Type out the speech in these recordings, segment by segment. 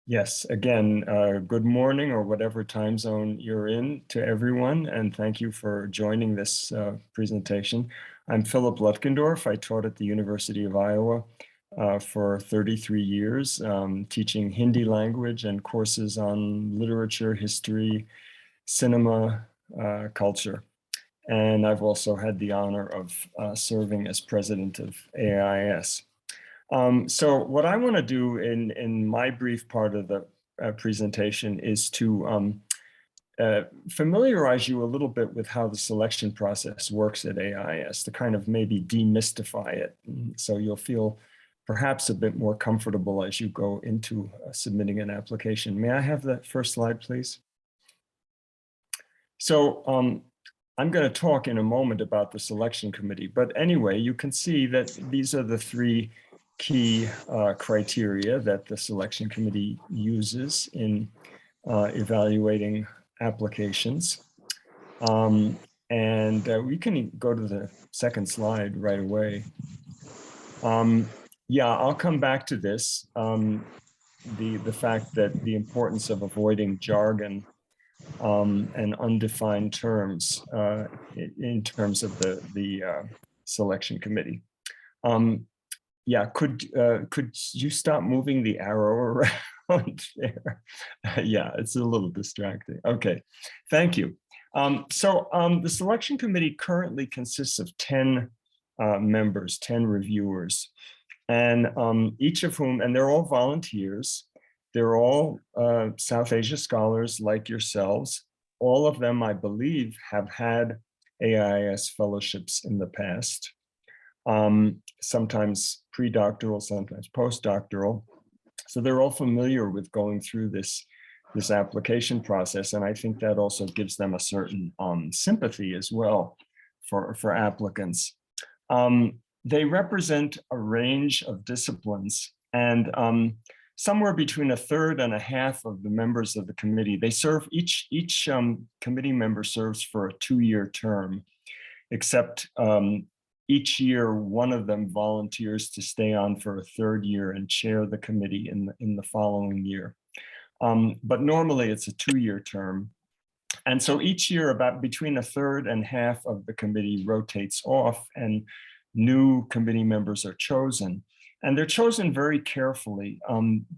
Yes, again, good morning or whatever time zone you're in to everyone, and thank you for joining this presentation. I'm Philip Lutgendorf. I taught at the University of Iowa for 33 years, teaching Hindi language and courses on literature, history, cinema, culture. And I've also had the honor of serving as president of AIIS. So what I want to do in my brief part of the presentation is to familiarize you a little bit with how the selection process works at AIIS, to kind of maybe demystify it. So you'll feel perhaps a bit more comfortable as you go into submitting an application. May I have the first slide, please? So I'm going to talk in a moment about the selection committee, but anyway, you can see that these are the three key criteria that the selection committee uses in evaluating applications. We can go to the second slide right away. Yeah, I'll come back to this, the fact that the importance of avoiding jargon and undefined terms in terms of the selection committee. Yeah, could you stop moving the arrow around there? Yeah, it's a little distracting. Okay, thank you. The selection committee currently consists of 10 members, 10 reviewers, and each of whom, and they're all volunteers. They're all South Asia scholars like yourselves. All of them, I believe, have had AIIS fellowships in the past. Sometimes pre-doctoral, sometimes postdoctoral. So they're all familiar with going through this application process. And I think that also gives them a certain sympathy as well for applicants. They represent a range of disciplines, and somewhere between a third and a half of the members of the committee, they serve, each committee member serves for a 2-year term, except each year, one of them volunteers to stay on for a 3rd year and chair the committee in the following year. But normally it's a 2-year term. And so each year, about between a third and half of the committee rotates off and new committee members are chosen. And they're chosen very carefully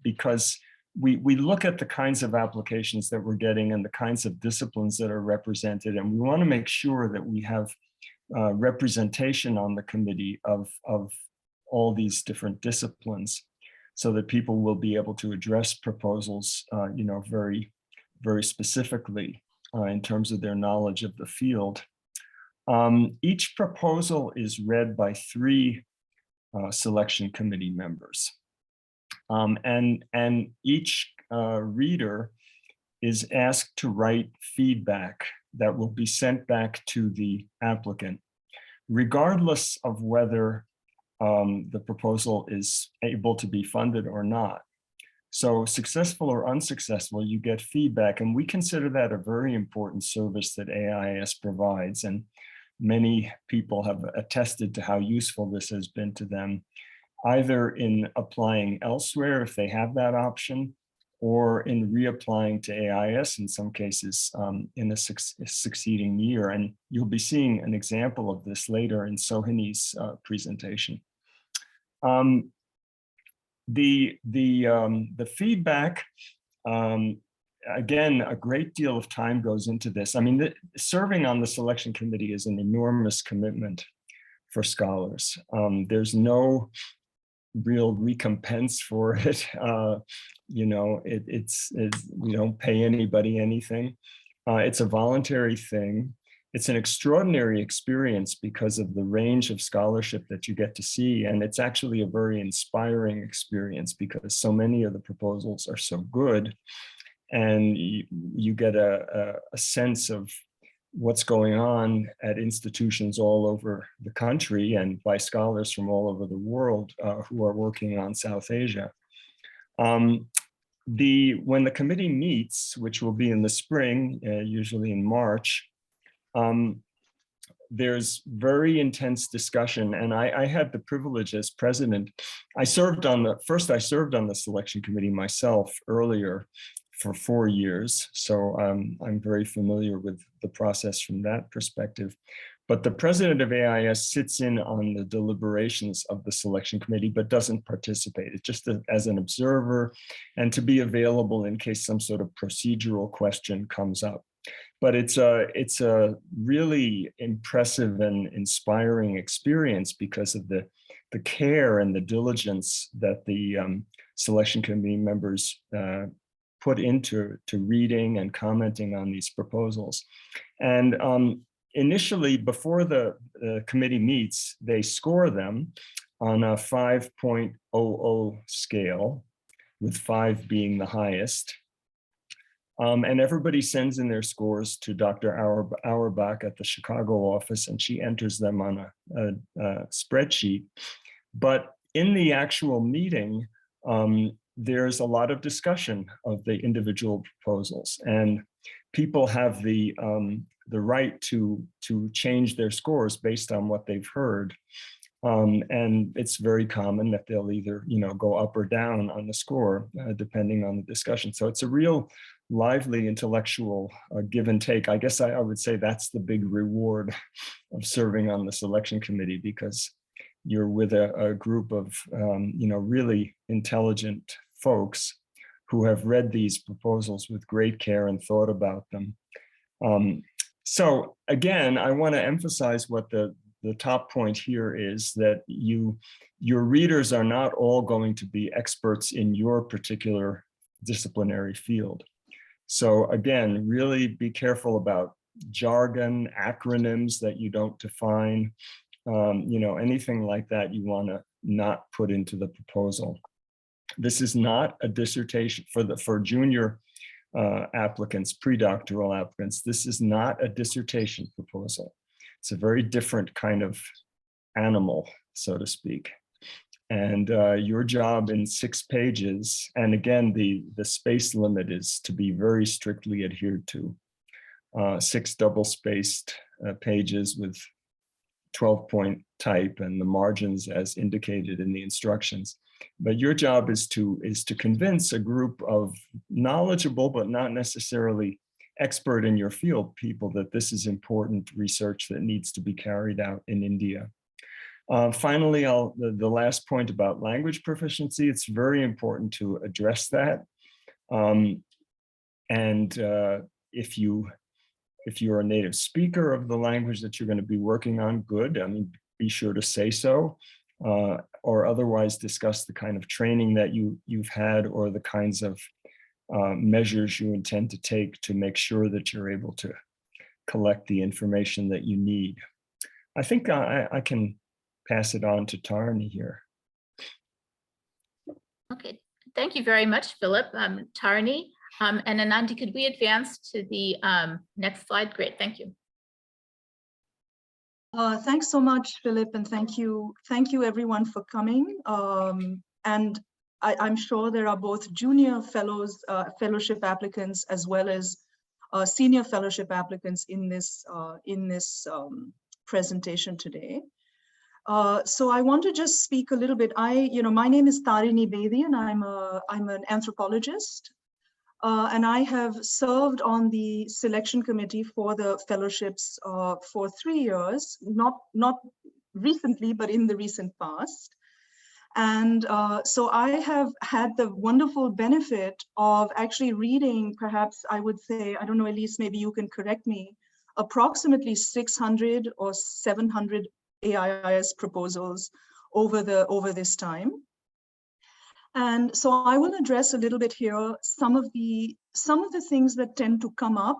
because we look at the kinds of applications that we're getting and the kinds of disciplines that are represented. And we want to make sure that we have representation on the committee of all these different disciplines so that people will be able to address proposals, very, very specifically in terms of their knowledge of the field. Each proposal is read by 3 selection committee members. And each reader is asked to write feedback that will be sent back to the applicant, regardless of whether the proposal is able to be funded or not. So successful or unsuccessful, you get feedback, and we consider that a very important service that AIIS provides. And many people have attested to how useful this has been to them, either in applying elsewhere if they have that option, or in reapplying to AIIS in some cases in a succeeding year. And you'll be seeing an example of this later in Sohini's presentation. The feedback, again, a great deal of time goes into this. I mean, serving on the selection committee is an enormous commitment for scholars. There's no real recompense for it. We don't pay anybody anything. It's a voluntary thing. It's an extraordinary experience because of the range of scholarship that you get to see. And it's actually a very inspiring experience because so many of the proposals are so good. And you get a sense of what's going on at institutions all over the country and by scholars from all over the world who are working on South Asia. When the committee meets, which will be in the spring, usually in March, there's very intense discussion, and I had the privilege as president. I served on the selection committee myself earlier for 4 years, so I'm very familiar with the process from that perspective. But the president of AIIS sits in on the deliberations of the selection committee, but doesn't participate. It's just as an observer and to be available in case some sort of procedural question comes up. But it's a really impressive and inspiring experience because of the care and the diligence that the selection committee members put into reading and commenting on these proposals. And initially, before the committee meets, they score them on a 5.00 scale, with 5 being the highest. And everybody sends in their scores to Dr. Auerbach at the Chicago office, and she enters them on a spreadsheet. But in the actual meeting, there's a lot of discussion of the individual proposals, and people have the right to change their scores based on what they've heard. And it's very common that they'll either, go up or down on the score, depending on the discussion. So it's a real lively intellectual give and take. I guess I would say that's the big reward of serving on the selection committee, because you're with a group of, really intelligent folks who have read these proposals with great care and thought about them. So again, I want to emphasize what the top point here is, that your readers are not all going to be experts in your particular disciplinary field. So again, really be careful about jargon, acronyms that you don't define, anything like that you want to not put into the proposal. This is not a dissertation for junior applicants, pre-doctoral applicants. This is not a dissertation proposal. It's a very different kind of animal, so to speak. And your job in 6 pages, and again, the space limit is to be very strictly adhered to. 6 double-spaced pages with 12-point type and the margins as indicated in the instructions. But your job is to convince a group of knowledgeable, but not necessarily expert in your field people, that this is important research that needs to be carried out in India. Finally, the last point about language proficiency, it's very important to address that. If you're a native speaker of the language that you're going to be working on, good. I mean, be sure to say so, or otherwise discuss the kind of training that you've had, or the kinds of measures you intend to take to make sure that you're able to collect the information that you need. I think I can pass it on to Tarni here. Okay, thank you very much, Philip. Tarni, and Anandi, could we advance to the next slide? Great, thank you. Thanks so much, Philip, and thank you everyone for coming. And I'm sure there are both junior fellows, fellowship applicants, as well as senior fellowship applicants in this presentation today. So I want to just speak a little bit. My name is Tarini Bedi, and I'm an anthropologist, and I have served on the selection committee for the fellowships for 3 years, not recently, but in the recent past. And so I have had the wonderful benefit of actually reading, perhaps I would say, I don't know, Elise, maybe you can correct me, approximately 600 or 700 AIIS proposals over this time. And so I will address a little bit here some of the things that tend to come up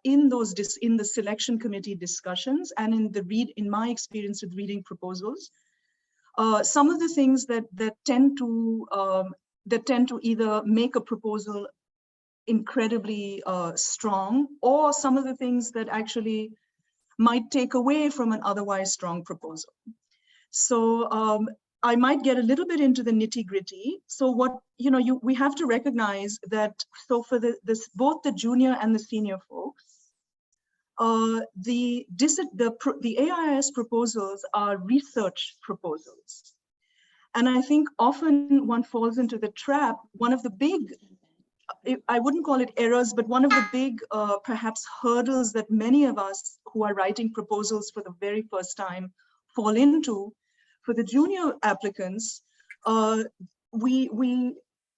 in the selection committee discussions, and in my experience with reading proposals. Some of the things that tend to either make a proposal incredibly strong, or some of the things that actually might take away from an otherwise strong proposal. So I might get a little bit into the nitty-gritty. So we have to recognize that, so for both the junior and the senior folks, the AIIS proposals are research proposals. And I think often one falls into the trap, one of the big, I wouldn't call it errors, but one of the big, perhaps hurdles that many of us who are writing proposals for the very first time fall into. For the junior applicants, we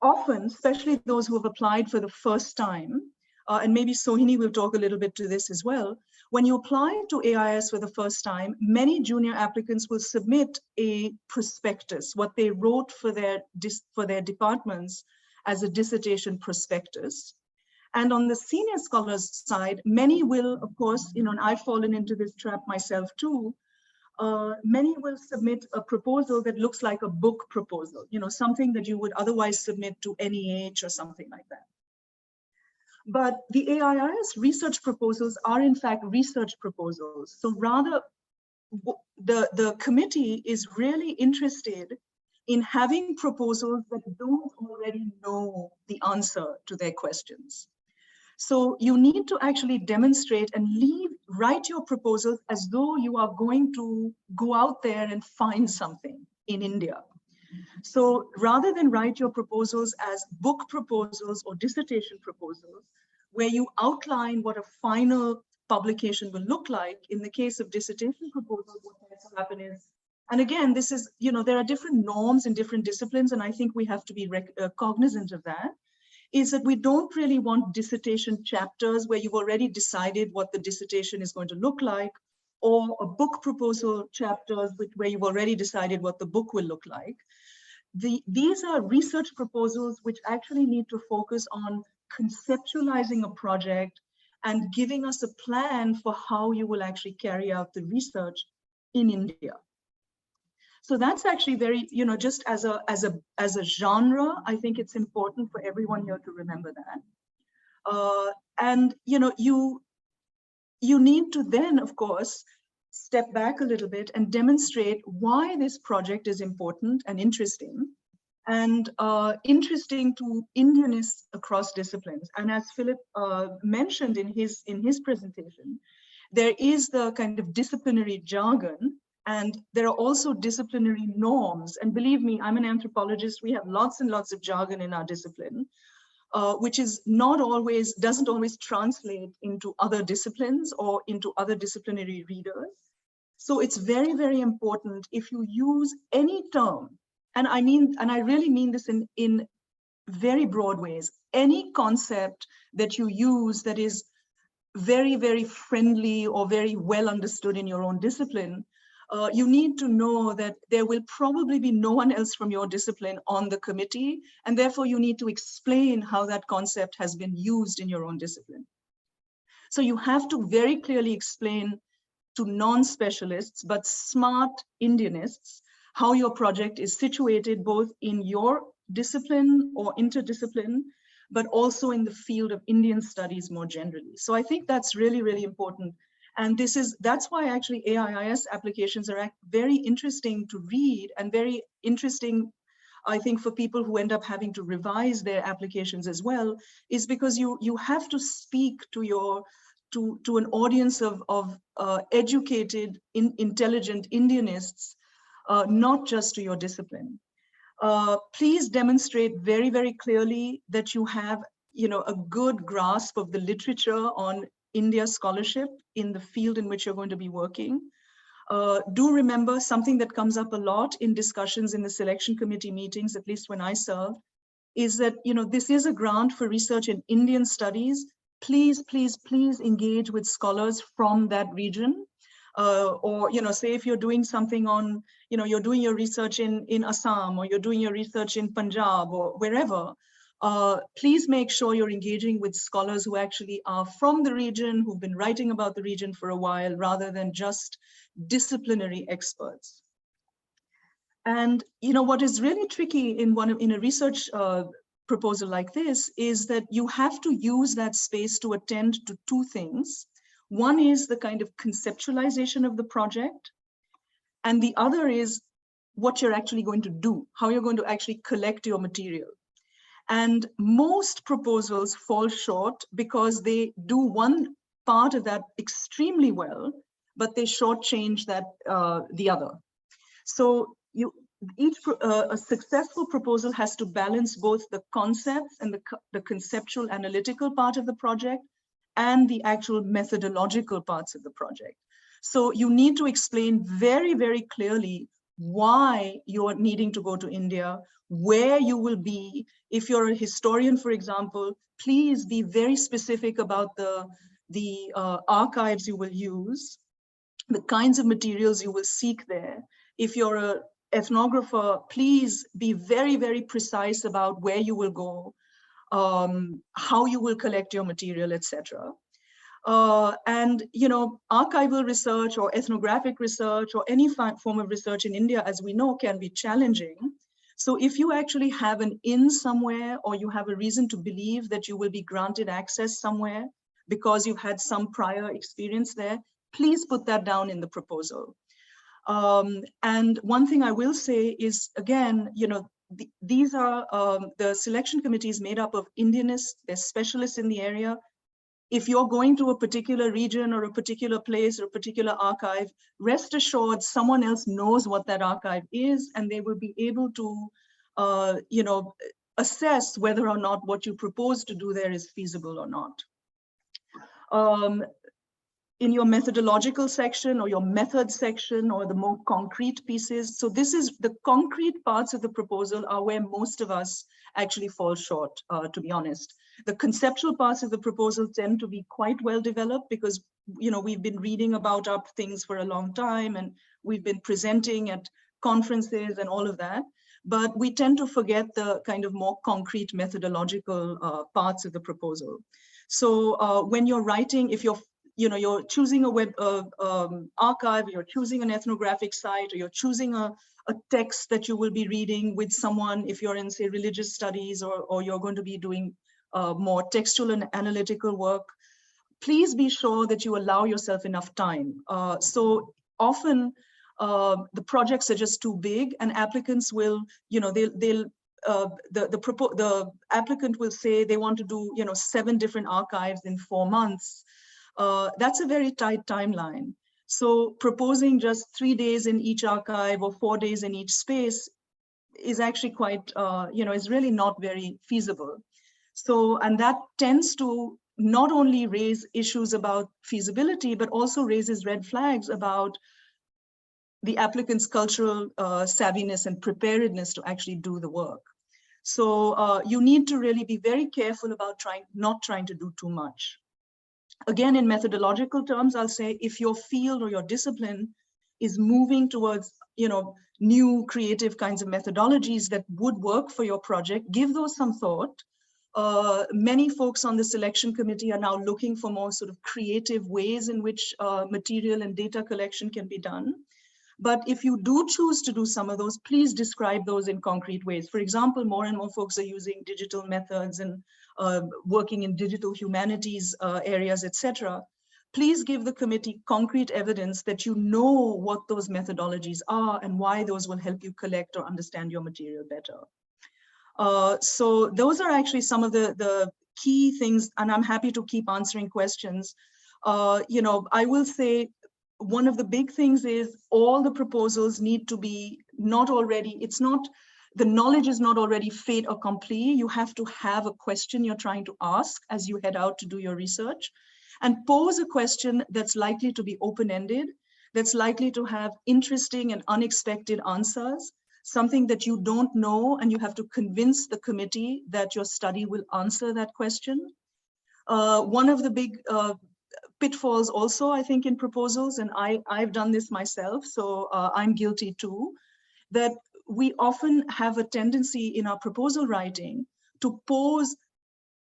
often, especially those who have applied for the first time, and maybe Sohini will talk a little bit to this as well. When you apply to AIIS for the first time, many junior applicants will submit a prospectus, what they wrote for their departments as a dissertation prospectus. And on the senior scholars side, many will, of course, and I've fallen into this trap myself too, many will submit a proposal that looks like a book proposal, something that you would otherwise submit to NEH or something like that. But the AIIS research proposals are in fact research proposals. So rather, the committee is really interested in having proposals that don't already know the answer to their questions. So you need to actually demonstrate and write your proposals as though you are going to go out there and find something in India. So rather than write your proposals as book proposals or dissertation proposals, where you outline what a final publication will look like, in the case of dissertation proposals, what has to happen is, and again, this is, there are different norms in different disciplines, and I think we have to be cognizant of that, is that we don't really want dissertation chapters where you've already decided what the dissertation is going to look like, or a book proposal chapters where you've already decided what the book will look like. These are research proposals which actually need to focus on conceptualizing a project and giving us a plan for how you will actually carry out the research in India. So that's actually very, just as a genre, I think it's important for everyone here to remember that. And you need to then, of course, step back a little bit and demonstrate why this project is important and interesting to Indianists across disciplines. And as Philip mentioned in his presentation, there is the kind of disciplinary jargon, and there are also disciplinary norms. And believe me, I'm an anthropologist. We have lots and lots of jargon in our discipline, which is doesn't always translate into other disciplines or into other disciplinary readers. So it's very, very important if you use any term, and I really mean this in very broad ways, any concept that you use that is very, very friendly or very well understood in your own discipline, you need to know that there will probably be no one else from your discipline on the committee, and therefore you need to explain how that concept has been used in your own discipline. So you have to very clearly explain to non-specialists, but smart Indianists, how your project is situated both in your discipline or interdiscipline, but also in the field of Indian studies more generally. So I think that's really, really important. And that's why actually AIIS applications are very interesting to read and very interesting, I think, for people who end up having to revise their applications as well, is because you have to speak to an audience of educated, intelligent Indianists, not just to your discipline. Please demonstrate very, very clearly that you have, a good grasp of the literature on India scholarship in the field in which you're going to be working. Do remember something that comes up a lot in discussions in the selection committee meetings, at least when I served, is that, this is a grant for research in Indian studies. Please, please, please engage with scholars from that region. Or, say if you're doing something on, you're doing your research in Assam, or you're doing your research in Punjab or wherever, please make sure you're engaging with scholars who actually are from the region, who've been writing about the region for a while, rather than just disciplinary experts. And, what is really tricky in a research proposal like this is that you have to use that space to attend to two things. One is the kind of conceptualization of the project, and the other is what you're actually going to do, how you're going to actually collect your material. And most proposals fall short because they do one part of that extremely well, but they shortchange that the other. So a successful proposal has to balance both the concepts and the conceptual analytical part of the project and the actual methodological parts of the project. So you need to explain very, very clearly why you are needing to go to India, where you will be. If you're a historian, for example, please be very specific about the archives you will use, the kinds of materials you will seek there. If you're an ethnographer, please be very, very precise about where you will go, how you will collect your material, etc. And, you know, archival research or ethnographic research or any form of research in India, as we know, can be challenging. So if you actually have an in somewhere, or you have a reason to believe that you will be granted access somewhere because you've had some prior experience there, please put that down in the proposal. And one thing I will say is, again, you know, these are the selection committees made up of Indianists, they're specialists in the area. If you're going to a particular region or a particular place or a particular archive, rest assured someone else knows what that archive is, and they will be able to, you know, assess whether or not what you propose to do there is feasible or not. In your methodological section or your method section or the more concrete pieces. So this is the concrete parts of the proposal are where most of us actually fall short, to be honest. The conceptual parts of the proposal tend to be quite well developed because, you know, we've been reading about our things for a long time and we've been presenting at conferences and all of that. But we tend to forget the kind of more concrete methodological parts of the proposal. So when you're writing, if you're choosing a web archive, you're choosing an ethnographic site, or you're choosing a text that you will be reading with someone, if you're in, say, religious studies, or you're going to be doing more textual and analytical work, please be sure that you allow yourself enough time. So often the projects are just too big, and applicants will, you know, the applicant will say they want to do, you know, 7 different archives in 4 months. That's a very tight timeline. So proposing just 3 days in each archive or 4 days in each space is actually quite, you know, is really not very feasible. So, and that tends to not only raise issues about feasibility, but also raises red flags about the applicant's cultural savviness and preparedness to actually do the work. So you need to really be very careful about not trying to do too much. Again, in methodological terms, I'll say if your field or your discipline is moving towards, you know, new creative kinds of methodologies that would work for your project, give those some thought. Many folks on the selection committee are now looking for more sort of creative ways in which material and data collection can be done. But if you do choose to do some of those, please describe those in concrete ways. For example, more and more folks are using digital methods and working in digital humanities areas, etc. Please give the committee concrete evidence that you know what those methodologies are and why those will help you collect or understand your material better. So those are actually some of the key things, and I'm happy to keep answering questions. You know, I will say one of the big things is all the proposals need to be not already, it's not, the knowledge is not already fait accompli. You have to have a question you're trying to ask as you head out to do your research, and pose a question that's likely to be open-ended, that's likely to have interesting and unexpected answers, something that you don't know, and you have to convince the committee that your study will answer that question. One of the big pitfalls also, I think, in proposals, and I've done this myself, so I'm guilty too, that we often have a tendency in our proposal writing to pose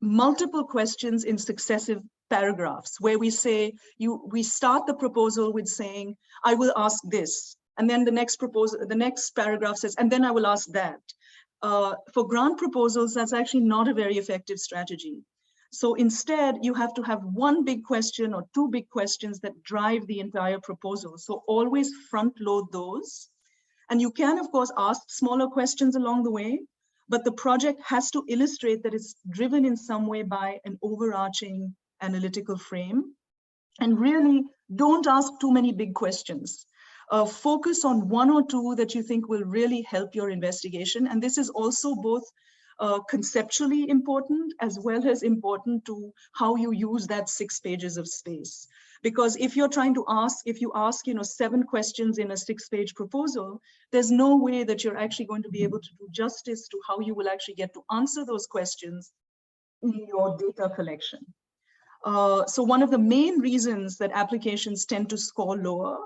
multiple questions in successive paragraphs, where we say, we start the proposal with saying, I will ask this, and then the next paragraph says, and then I will ask that. For grant proposals, that's actually not a very effective strategy. So instead, you have to have one big question or 2 big questions that drive the entire proposal. So always front load those. And you can, of course, ask smaller questions along the way, but the project has to illustrate that it's driven in some way by an overarching analytical frame. And really don't ask too many big questions. Focus on one or two that you think will really help your investigation. And this is also both conceptually important as well as important to how you use that 6 pages of space. Because if you're trying to ask, if you ask, 7 questions in a 6-page proposal, there's no way that you're actually going to be able to do justice to how you will actually get to answer those questions in your data collection. So one of the main reasons that applications tend to score lower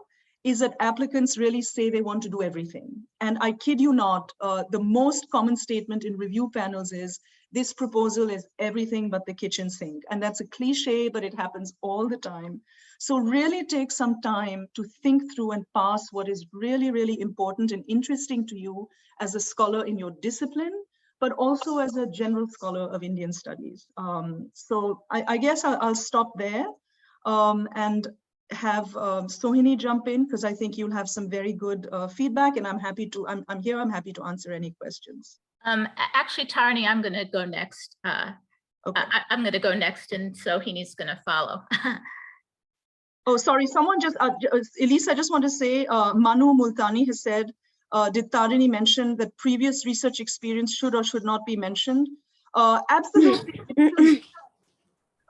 is that applicants really say they want to do everything. And I kid you not, the most common statement in review panels is, this proposal is everything but the kitchen sink. And that's a cliche, but it happens all the time. So really take some time to think through and pass what is really, really important and interesting to you as a scholar in your discipline, but also as a general scholar of Indian studies. So I guess I'll stop there and have Sohini jump in, because I think you'll have some very good feedback, and I'm happy to, I'm here, I'm happy to answer any questions. Actually, Tarini, I'm going to go next. Okay. I'm going to go next, and Sohini's going to follow. Oh, sorry, someone just, Elise, I just want to say, Manu Multani has said, did Tarini mention that previous research experience should or should not be mentioned? Absolutely.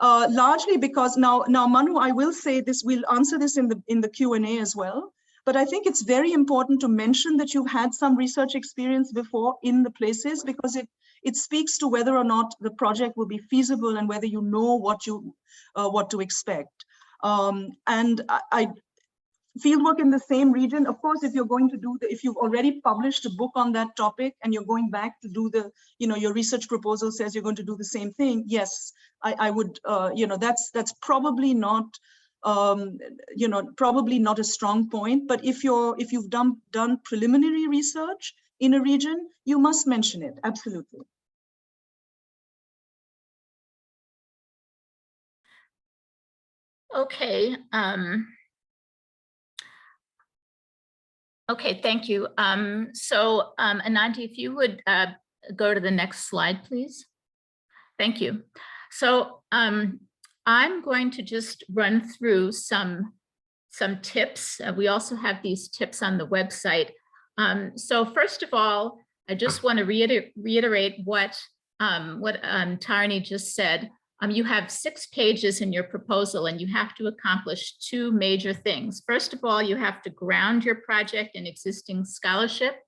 Largely because now Manu, I will say this, we'll answer this in the Q&A as well, but I think it's very important to mention that you've had some research experience before in the places, because it speaks to whether or not the project will be feasible and whether you know what to expect. And I fieldwork in the same region, of course, if you're going to do if you've already published a book on that topic and you're going back to do the, your research proposal says you're going to do the same thing, yes, I would, that's probably not, probably not a strong point. But if you've done preliminary research in a region, you must mention it, absolutely. Okay. Okay, thank you. So Ananti, if you would go to the next slide, please. Thank you. So I'm going to just run through some tips. We also have these tips on the website. So first of all, I just want to reiterate what Tarini just said. You have 6 pages in your proposal, and you have to accomplish 2 major things. First of all, you have to ground your project in existing scholarship.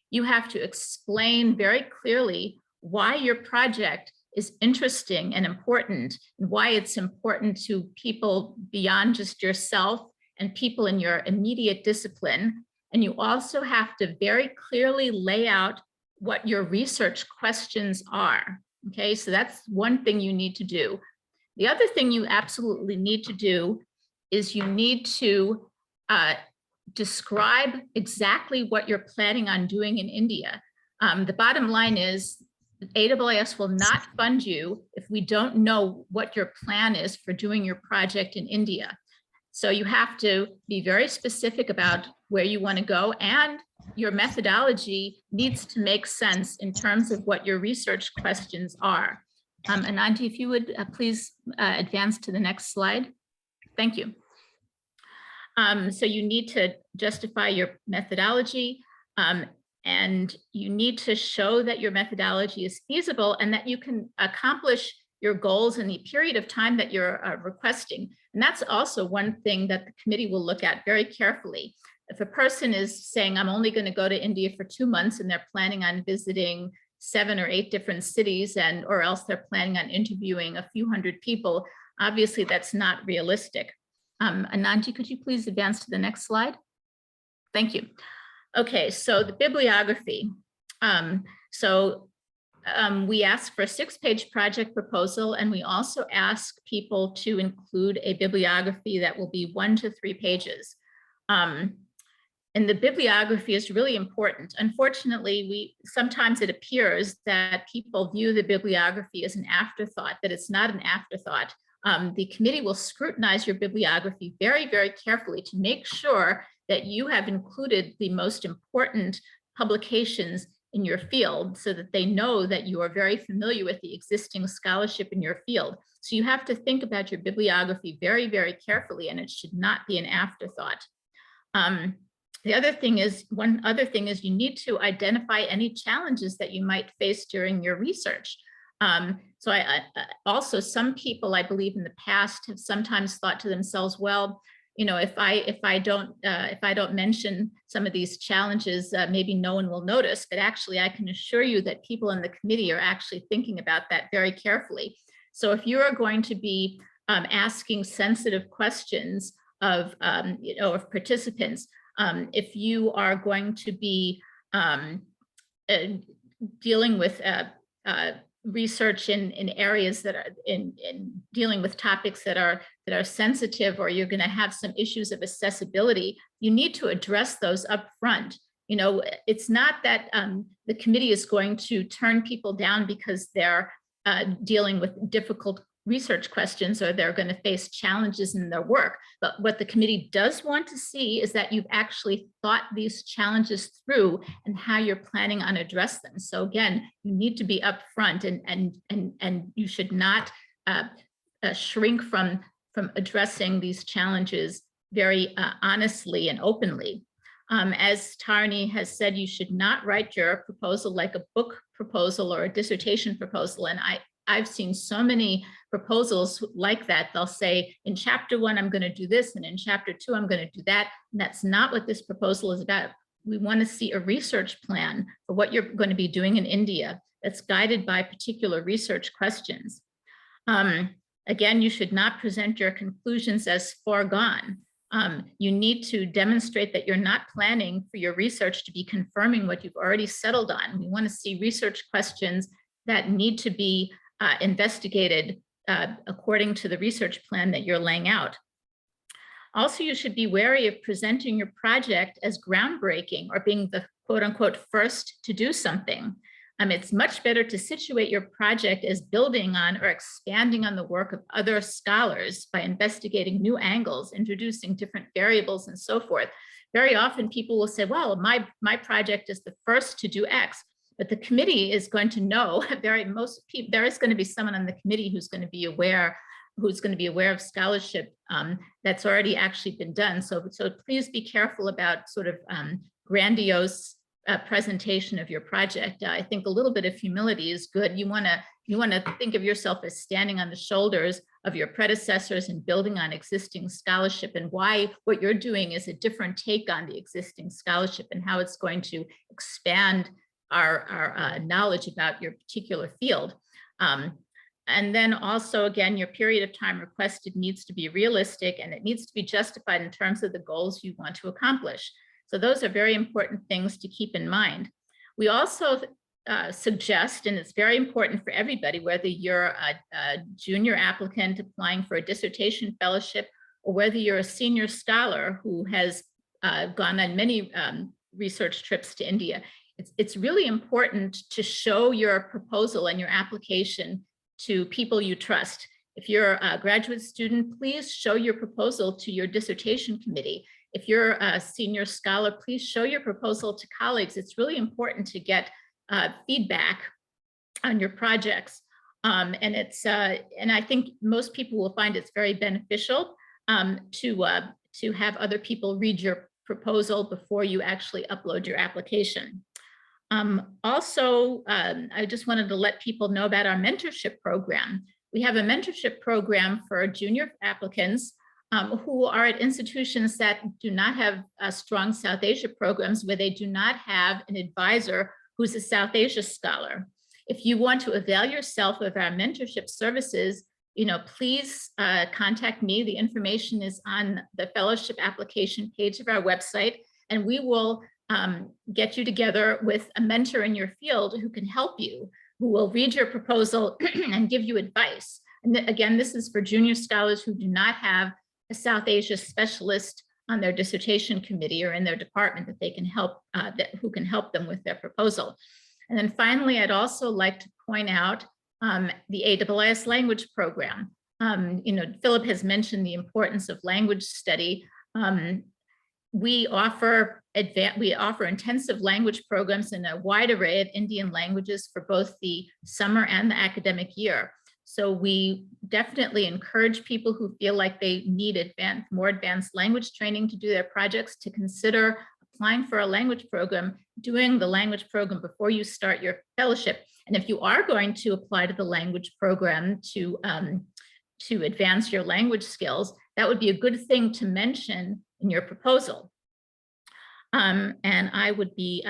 You have to explain very clearly why your project is interesting and important, and why it's important to people beyond just yourself and people in your immediate discipline. And you also have to very clearly lay out what your research questions are. Okay, so that's one thing you need to do. The other thing you absolutely need to do is you need to describe exactly what you're planning on doing in India. The bottom line is AIIS will not fund you if we don't know what your plan is for doing your project in India. So you have to be very specific about where you want to go, and your methodology needs to make sense in terms of what your research questions are. Ananti, if you would please advance to the next slide. Thank you. So you need to justify your methodology, and you need to show that your methodology is feasible and that you can accomplish your goals in the period of time that you're requesting. And that's also one thing that the committee will look at very carefully. If a person is saying, I'm only going to go to India for 2 months, and they're planning on visiting 7 or 8 different cities, or else they're planning on interviewing a few hundred people, obviously that's not realistic. Ananti, could you please advance to the next slide? Thank you. Okay, so the bibliography. We ask for a 6-page project proposal, and we also ask people to include a bibliography that will be 1 to 3 pages. And the bibliography is really important. Unfortunately, sometimes it appears that people view the bibliography as an afterthought, that it's not an afterthought. The committee will scrutinize your bibliography very, very carefully to make sure that you have included the most important publications in your field so that they know that you are very familiar with the existing scholarship in your field. So you have to think about your bibliography very, very carefully, and it should not be an afterthought. The other thing is, one other thing is you need to identify any challenges that you might face during your research. So also some people, I believe in the past, have sometimes thought to themselves, well, you know, if I don't mention some of these challenges, maybe no one will notice. But actually, I can assure you that people in the committee are actually thinking about that very carefully. So if you are going to be asking sensitive questions of you know, of participants, if you are going to be dealing with research in areas that are in dealing with topics that are sensitive, or you're going to have some issues of accessibility, you need to address those up front. You know, it's not that the committee is going to turn people down because they're dealing with difficult research questions or they're going to face challenges in their work. But what the committee does want to see is that you've actually thought these challenges through and how you're planning on address them. So again, you need to be upfront, and you should not shrink from addressing these challenges very honestly and openly. As Tarini has said, you should not write your proposal like a book proposal or a dissertation proposal. And I've seen so many proposals like that. They'll say, in chapter 1, I'm going to do this, and in chapter 2, I'm going to do that. And that's not what this proposal is about. We want to see a research plan for what you're going to be doing in India that's guided by particular research questions. Again, you should not present your conclusions as foregone. You need to demonstrate that you're not planning for your research to be confirming what you've already settled on. We want to see research questions that need to be investigated according to the research plan that you're laying out. Also, you should be wary of presenting your project as groundbreaking or being the quote unquote first to do something. It's much better to situate your project as building on or expanding on the work of other scholars by investigating new angles, introducing different variables, and so forth. Very often people will say, well, my project is the first to do X. But the committee is going to know, there is going to be someone on the committee who's going to be aware of scholarship that's already actually been done. So please be careful about sort of grandiose presentation of your project. I think a little bit of humility is good. You want to think of yourself as standing on the shoulders of your predecessors and building on existing scholarship, and why what you're doing is a different take on the existing scholarship and how it's going to expand our knowledge about your particular field. And then also, again, your period of time requested needs to be realistic, and it needs to be justified in terms of the goals you want to accomplish. So those are very important things to keep in mind. We also suggest, and it's very important for everybody, whether you're a junior applicant applying for a dissertation fellowship, or whether you're a senior scholar who has gone on many research trips to India, it's really important to show your proposal and your application to people you trust. If you're a graduate student, please show your proposal to your dissertation committee. If you're a senior scholar, please show your proposal to colleagues. It's really important to get feedback on your projects. And I think most people will find it's very beneficial to have other people read your proposal before you actually upload your application. Also, I just wanted to let people know about our mentorship program. We have a mentorship program for junior applicants who are at institutions that do not have strong South Asia programs, where they do not have an advisor who's a South Asia scholar. If you want to avail yourself of our mentorship services, please contact me. The information is on the fellowship application page of our website, and we will get you together with a mentor in your field who can help you, who will read your proposal and give you advice. And again, this is for junior scholars who do not have a South Asia specialist on their dissertation committee or in their department that they can help, who can help them with their proposal. And then finally, I'd also like to point out the AIIS Language Program. Philip has mentioned the importance of language study. we offer intensive language programs in a wide array of Indian languages for both the summer and the academic year. So we definitely encourage people who feel like they need more advanced language training to do their projects to consider applying for a language program, doing the language program before you start your fellowship. And if you are going to apply to the language program to advance your language skills, that would be a good thing to mention in your proposal. And I'd be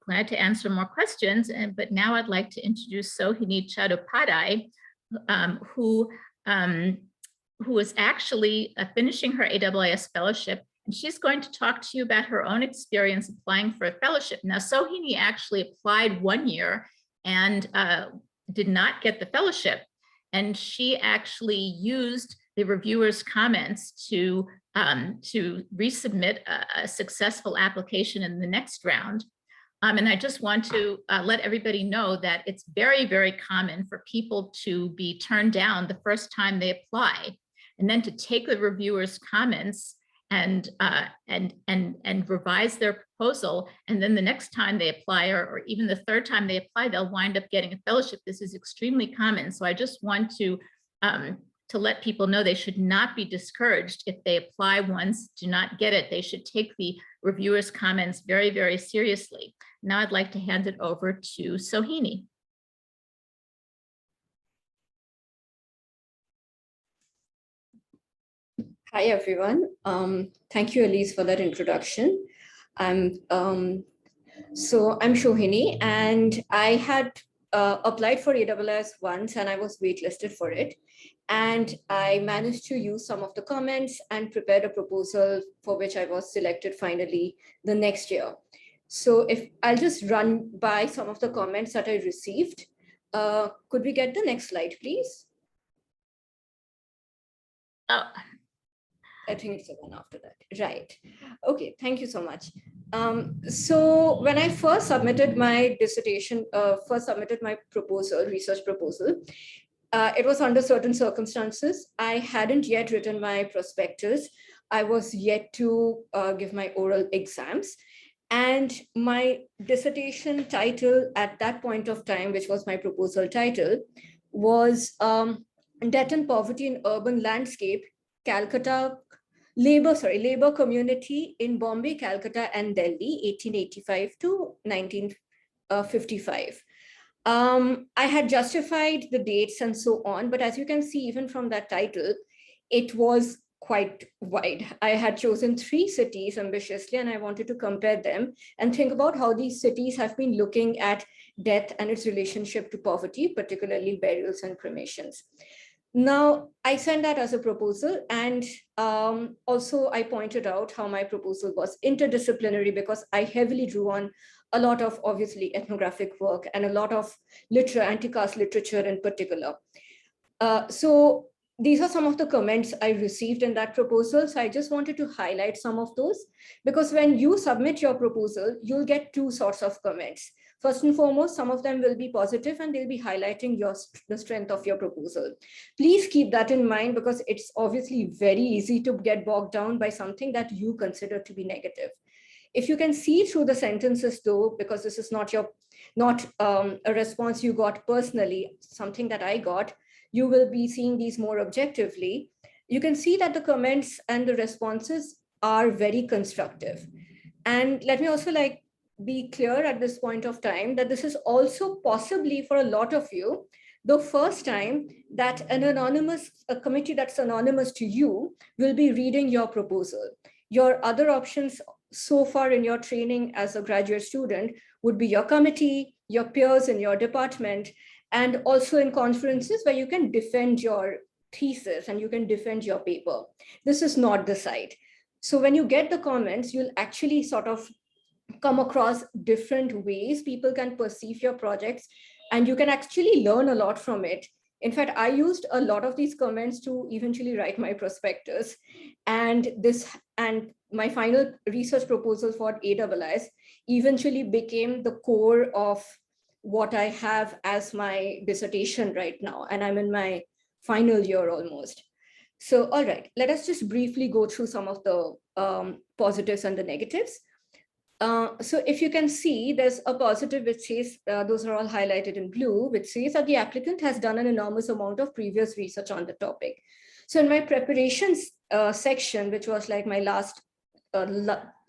glad to answer more questions. But now I'd like to introduce Sohini Chattopadhyay, who is actually finishing her AIIS fellowship. And she's going to talk to you about her own experience applying for a fellowship. Now, Sohini actually applied 1 year and did not get the fellowship. And she actually used the reviewers' comments to resubmit a successful application in the next round. And I just want to let everybody know that it's very, very common for people to be turned down the first time they apply, and then to take the reviewers' comments and revise their proposal. And then the next time they apply, or even the third time they apply, they'll wind up getting a fellowship. This is extremely common. So I just want to let people know they should not be discouraged if they apply once, do not get it. They should take the reviewers' comments very, very seriously. Now I'd like to hand it over to Sohini. Hi, everyone. Thank you, Elise, for that introduction. I'm Sohini, and I had applied for AIIS once, and I was waitlisted for it. And I managed to use some of the comments and prepared a proposal for which I was selected finally the next year. So if I'll just run by some of the comments that I received. Could we get the next slide, please? Oh. I think it's the one after that. Right. Okay, thank you so much. So when I first submitted my dissertation, my proposal, research proposal, it was under certain circumstances. I hadn't yet written my prospectus. I was yet to give my oral exams. And my dissertation title at that point of time, which was my proposal title, was Debt and Poverty in Urban Landscape, Calcutta, Labor Community in Bombay, Calcutta, and Delhi, 1885 to 1955. I had justified the dates and so on, but as you can see, even from that title, it was quite wide. I had chosen 3 cities ambitiously, and I wanted to compare them and think about how these cities have been looking at death and its relationship to poverty, particularly burials and cremations. Now, I sent that as a proposal, and also I pointed out how my proposal was interdisciplinary because I heavily drew on a lot of, obviously, ethnographic work and a lot of anti-caste literature in particular. So these are some of the comments I received in that proposal. So I just wanted to highlight some of those, because when you submit your proposal, you'll get 2 sorts of comments. First and foremost, some of them will be positive and they'll be highlighting the strength of your proposal. Please keep that in mind, because it's obviously very easy to get bogged down by something that you consider to be negative. If you can see through the sentences though, because this is not a response you got personally, something that I got, you will be seeing these more objectively. You can see that the comments and the responses are very constructive. And let me also be clear at this point of time that this is also possibly for a lot of you the first time that a committee that's anonymous to you will be reading your proposal. Your other options so far in your training as a graduate student would be your committee, your peers in your department, and also in conferences where you can defend your thesis and you can defend your paper. This is not the site. So when you get the comments, you'll actually sort of come across different ways people can perceive your projects, and you can actually learn a lot from it. In fact, I used a lot of these comments to eventually write my prospectus, and my final research proposal for AIIS eventually became the core of what I have as my dissertation right now, and I'm in my final year almost. So, all right, let us just briefly go through some of the positives and the negatives. So if you can see, there's a positive which says, those are all highlighted in blue, which says that the applicant has done an enormous amount of previous research on the topic. So in my preparations section, which was like my last,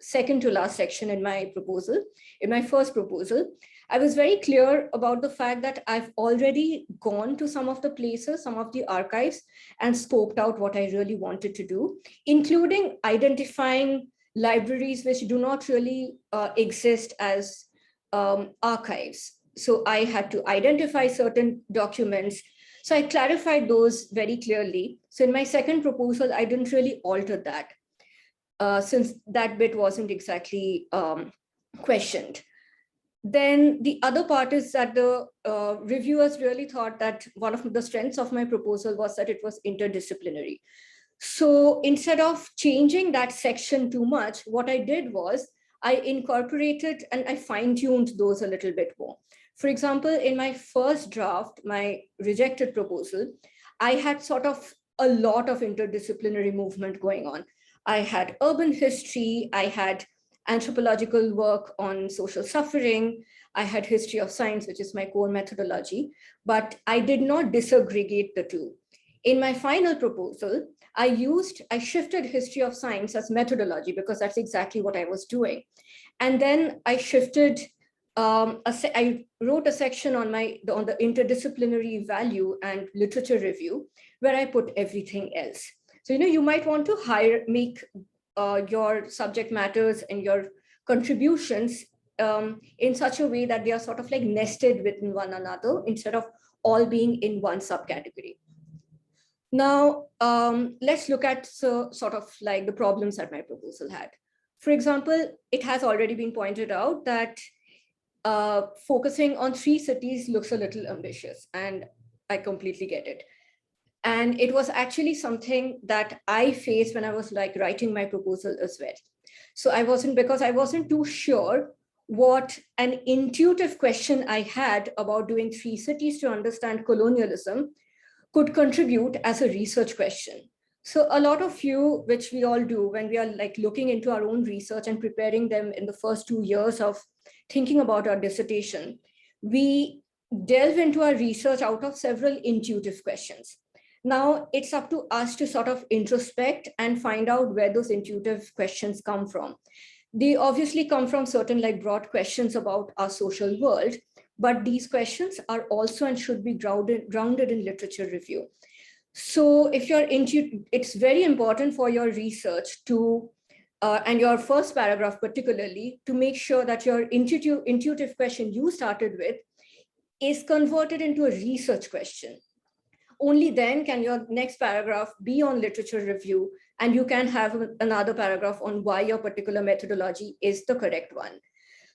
second to last section in my proposal, in my first proposal, I was very clear about the fact that I've already gone to some of the places, some of the archives, and scoped out what I really wanted to do, including identifying libraries which do not really exist as archives. So I had to identify certain documents. So I clarified those very clearly. So in my second proposal, I didn't really alter that since that bit wasn't exactly questioned. Then the other part is that the reviewers really thought that one of the strengths of my proposal was that it was interdisciplinary. So instead of changing that section too much, what I did was I incorporated and I fine-tuned those a little bit more. For example, in my first draft, my rejected proposal, I had sort of a lot of interdisciplinary movement going on. I had urban history, I had anthropological work on social suffering, I had history of science, which is my core methodology, but I did not disaggregate the two. In my final proposal, I shifted history of science as methodology because that's exactly what I was doing. And then I shifted, I wrote a section on the interdisciplinary value and literature review, where I put everything else. So, you might want to make your subject matters and your contributions in such a way that they are sort of like nested within one another instead of all being in one subcategory. Now, let's look at sort of like the problems that my proposal had. For example, it has already been pointed out that focusing on 3 cities looks a little ambitious, and I completely get it. And it was actually something that I faced when I was like writing my proposal as well. So because I wasn't too sure what an intuitive question I had about doing 3 cities to understand colonialism could contribute as a research question. So a lot of you, which we all do when we are like looking into our own research and preparing them in the first 2 years of thinking about our dissertation, we delve into our research out of several intuitive questions. Now it's up to us to sort of introspect and find out where those intuitive questions come from. They obviously come from certain like broad questions about our social world, but these questions are also and should be grounded in literature review. So if you're it's very important for your research to, and your first paragraph particularly, to make sure that your intuitive question you started with is converted into a research question. Only then can your next paragraph be on literature review, and you can have another paragraph on why your particular methodology is the correct one.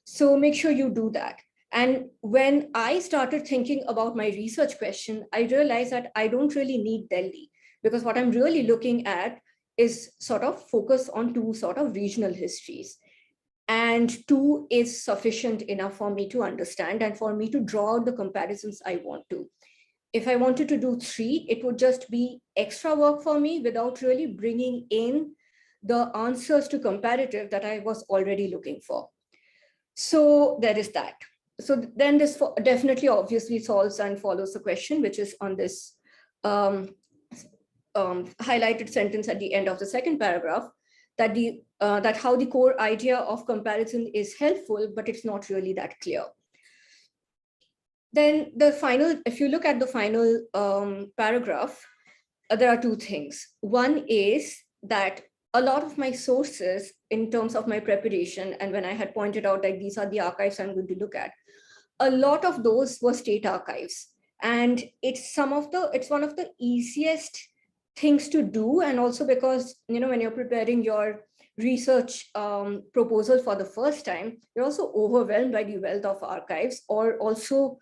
So make sure you do that. And when I started thinking about my research question, I realized that I don't really need Delhi, because what I'm really looking at is sort of focus on 2 sort of regional histories. And 2 is sufficient enough for me to understand and for me to draw out the comparisons I want to. If I wanted to do 3, it would just be extra work for me without really bringing in the answers to comparative that I was already looking for. So there is that. So then this definitely obviously solves and follows the question, which is on this highlighted sentence at the end of the second paragraph, that that how the core idea of comparison is helpful, but it's not really that clear. Then the final, if you look at the final paragraph, there are 2 things. One is that a lot of my sources in terms of my preparation, and when I had pointed out that these are the archives I'm going to look at, a lot of those were state archives. And it's one of the easiest things to do. And also because, when you're preparing your research proposal for the first time, you're also overwhelmed by the wealth of archives, or also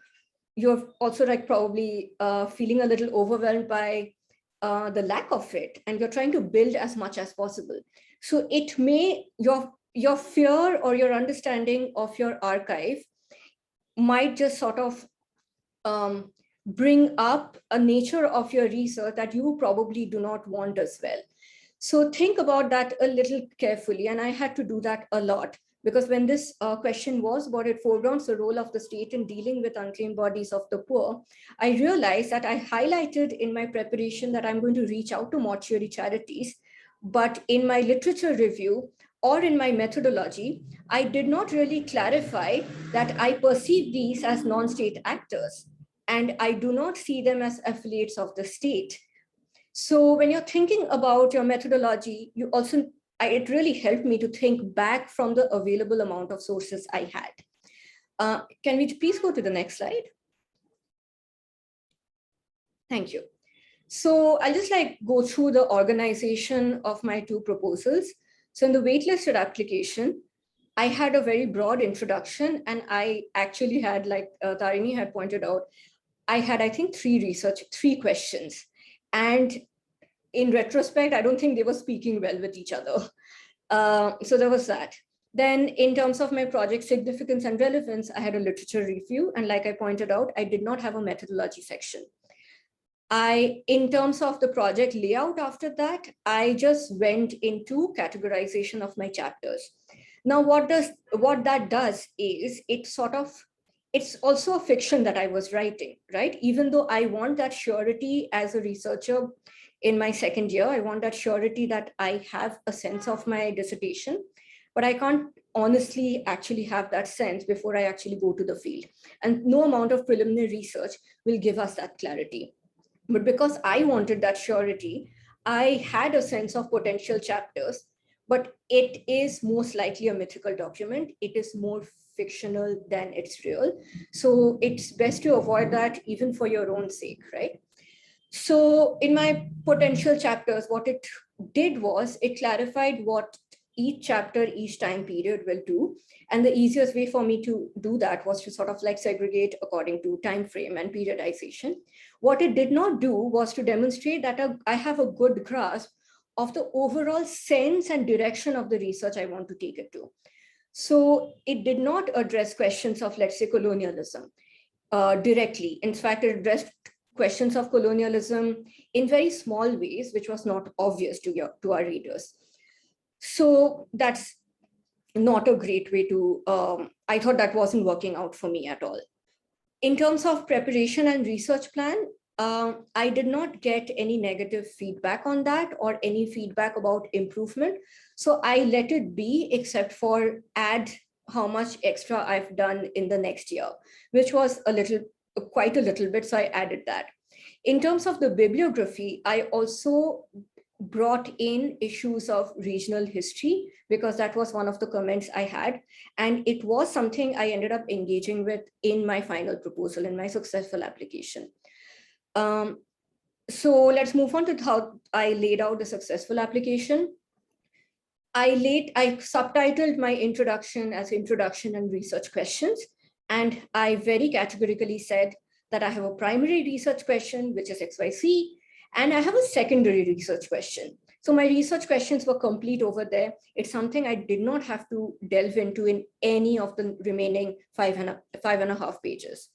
you're also like probably feeling a little overwhelmed by the lack of it, and you're trying to build as much as possible. So it may, your fear or your understanding of your archive might just sort of bring up a nature of your research that you probably do not want as well. So think about that a little carefully. And I had to do that a lot, because when this question was about it foregrounds the role of the state in dealing with unclaimed bodies of the poor, I realized that I highlighted in my preparation that I'm going to reach out to mortuary charities. But in my literature review or in my methodology, I did not really clarify that I perceive these as non-state actors, and I do not see them as affiliates of the state. So when you're thinking about your methodology, you also, it really helped me to think back from the available amount of sources I had. Can we please go to the next slide? Thank you. So I'll just go through the organization of my two proposals. So in the waitlisted application, I had a very broad introduction, and I actually had, like Tarini had pointed out, I had, I think, three questions. And in retrospect, I don't think they were speaking well with each other. So there was that. Then in terms of my project significance and relevance, I had a literature review. And like I pointed out, I did not have a methodology section. In terms of the project layout after that, I just went into categorization of my chapters. Now, what that does is it's also a fiction that I was writing, right? Even though I want that surety as a researcher in my second year, I want that surety that I have a sense of my dissertation, but I can't honestly actually have that sense before I actually go to the field. And no amount of preliminary research will give us that clarity. But because I wanted that surety, I had a sense of potential chapters, but it is most likely a mythical document. It is more fictional than it's real. So it's best to avoid that even for your own sake, right? So in my potential chapters, what it did was it clarified what each chapter, each time period will do. And the easiest way for me to do that was to sort of segregate according to time frame and periodization. What it did not do was to demonstrate that I have a good grasp of the overall sense and direction of the research I want to take it to. So it did not address questions of, let's say, colonialism directly. In fact, it addressed questions of colonialism in very small ways, which was not obvious to our readers. So that's not a great way to, I thought that wasn't working out for me at all. In terms of preparation and research plan, I did not get any negative feedback on that or any feedback about improvement. So I let it be, except for add how much extra I've done in the next year, which was quite a little bit. So I added that. In terms of the bibliography, I also brought in issues of regional history, because that was one of the comments I had. And it was something I ended up engaging with in my final proposal, in my successful application. So let's move on to how I laid out the successful application. I subtitled my introduction as Introduction and Research Questions. And I very categorically said that I have a primary research question, which is XYZ, and I have a secondary research question. So my research questions were complete over there. It's something I did not have to delve into in any of the remaining five and a half pages.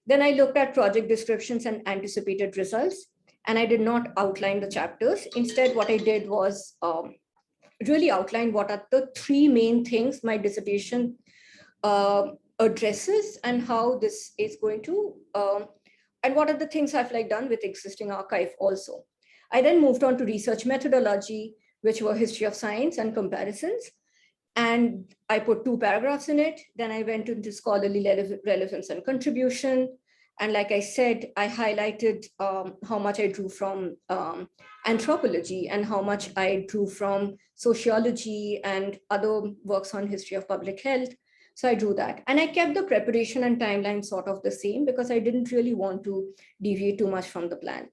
Then I looked at project descriptions and anticipated results, and I did not outline the chapters. Instead, what I did was really outline what are the three main things my dissertation addresses, and how this is going to, and what are the things I've done with existing archive also. I then moved on to research methodology, which were history of science and comparisons. And I put 2 paragraphs in it. Then I went into scholarly relevance and contribution. And like I said, I highlighted how much I drew from anthropology and how much I drew from sociology and other works on history of public health. So I drew that. And I kept the preparation and timeline sort of the same, because I didn't really want to deviate too much from the plan.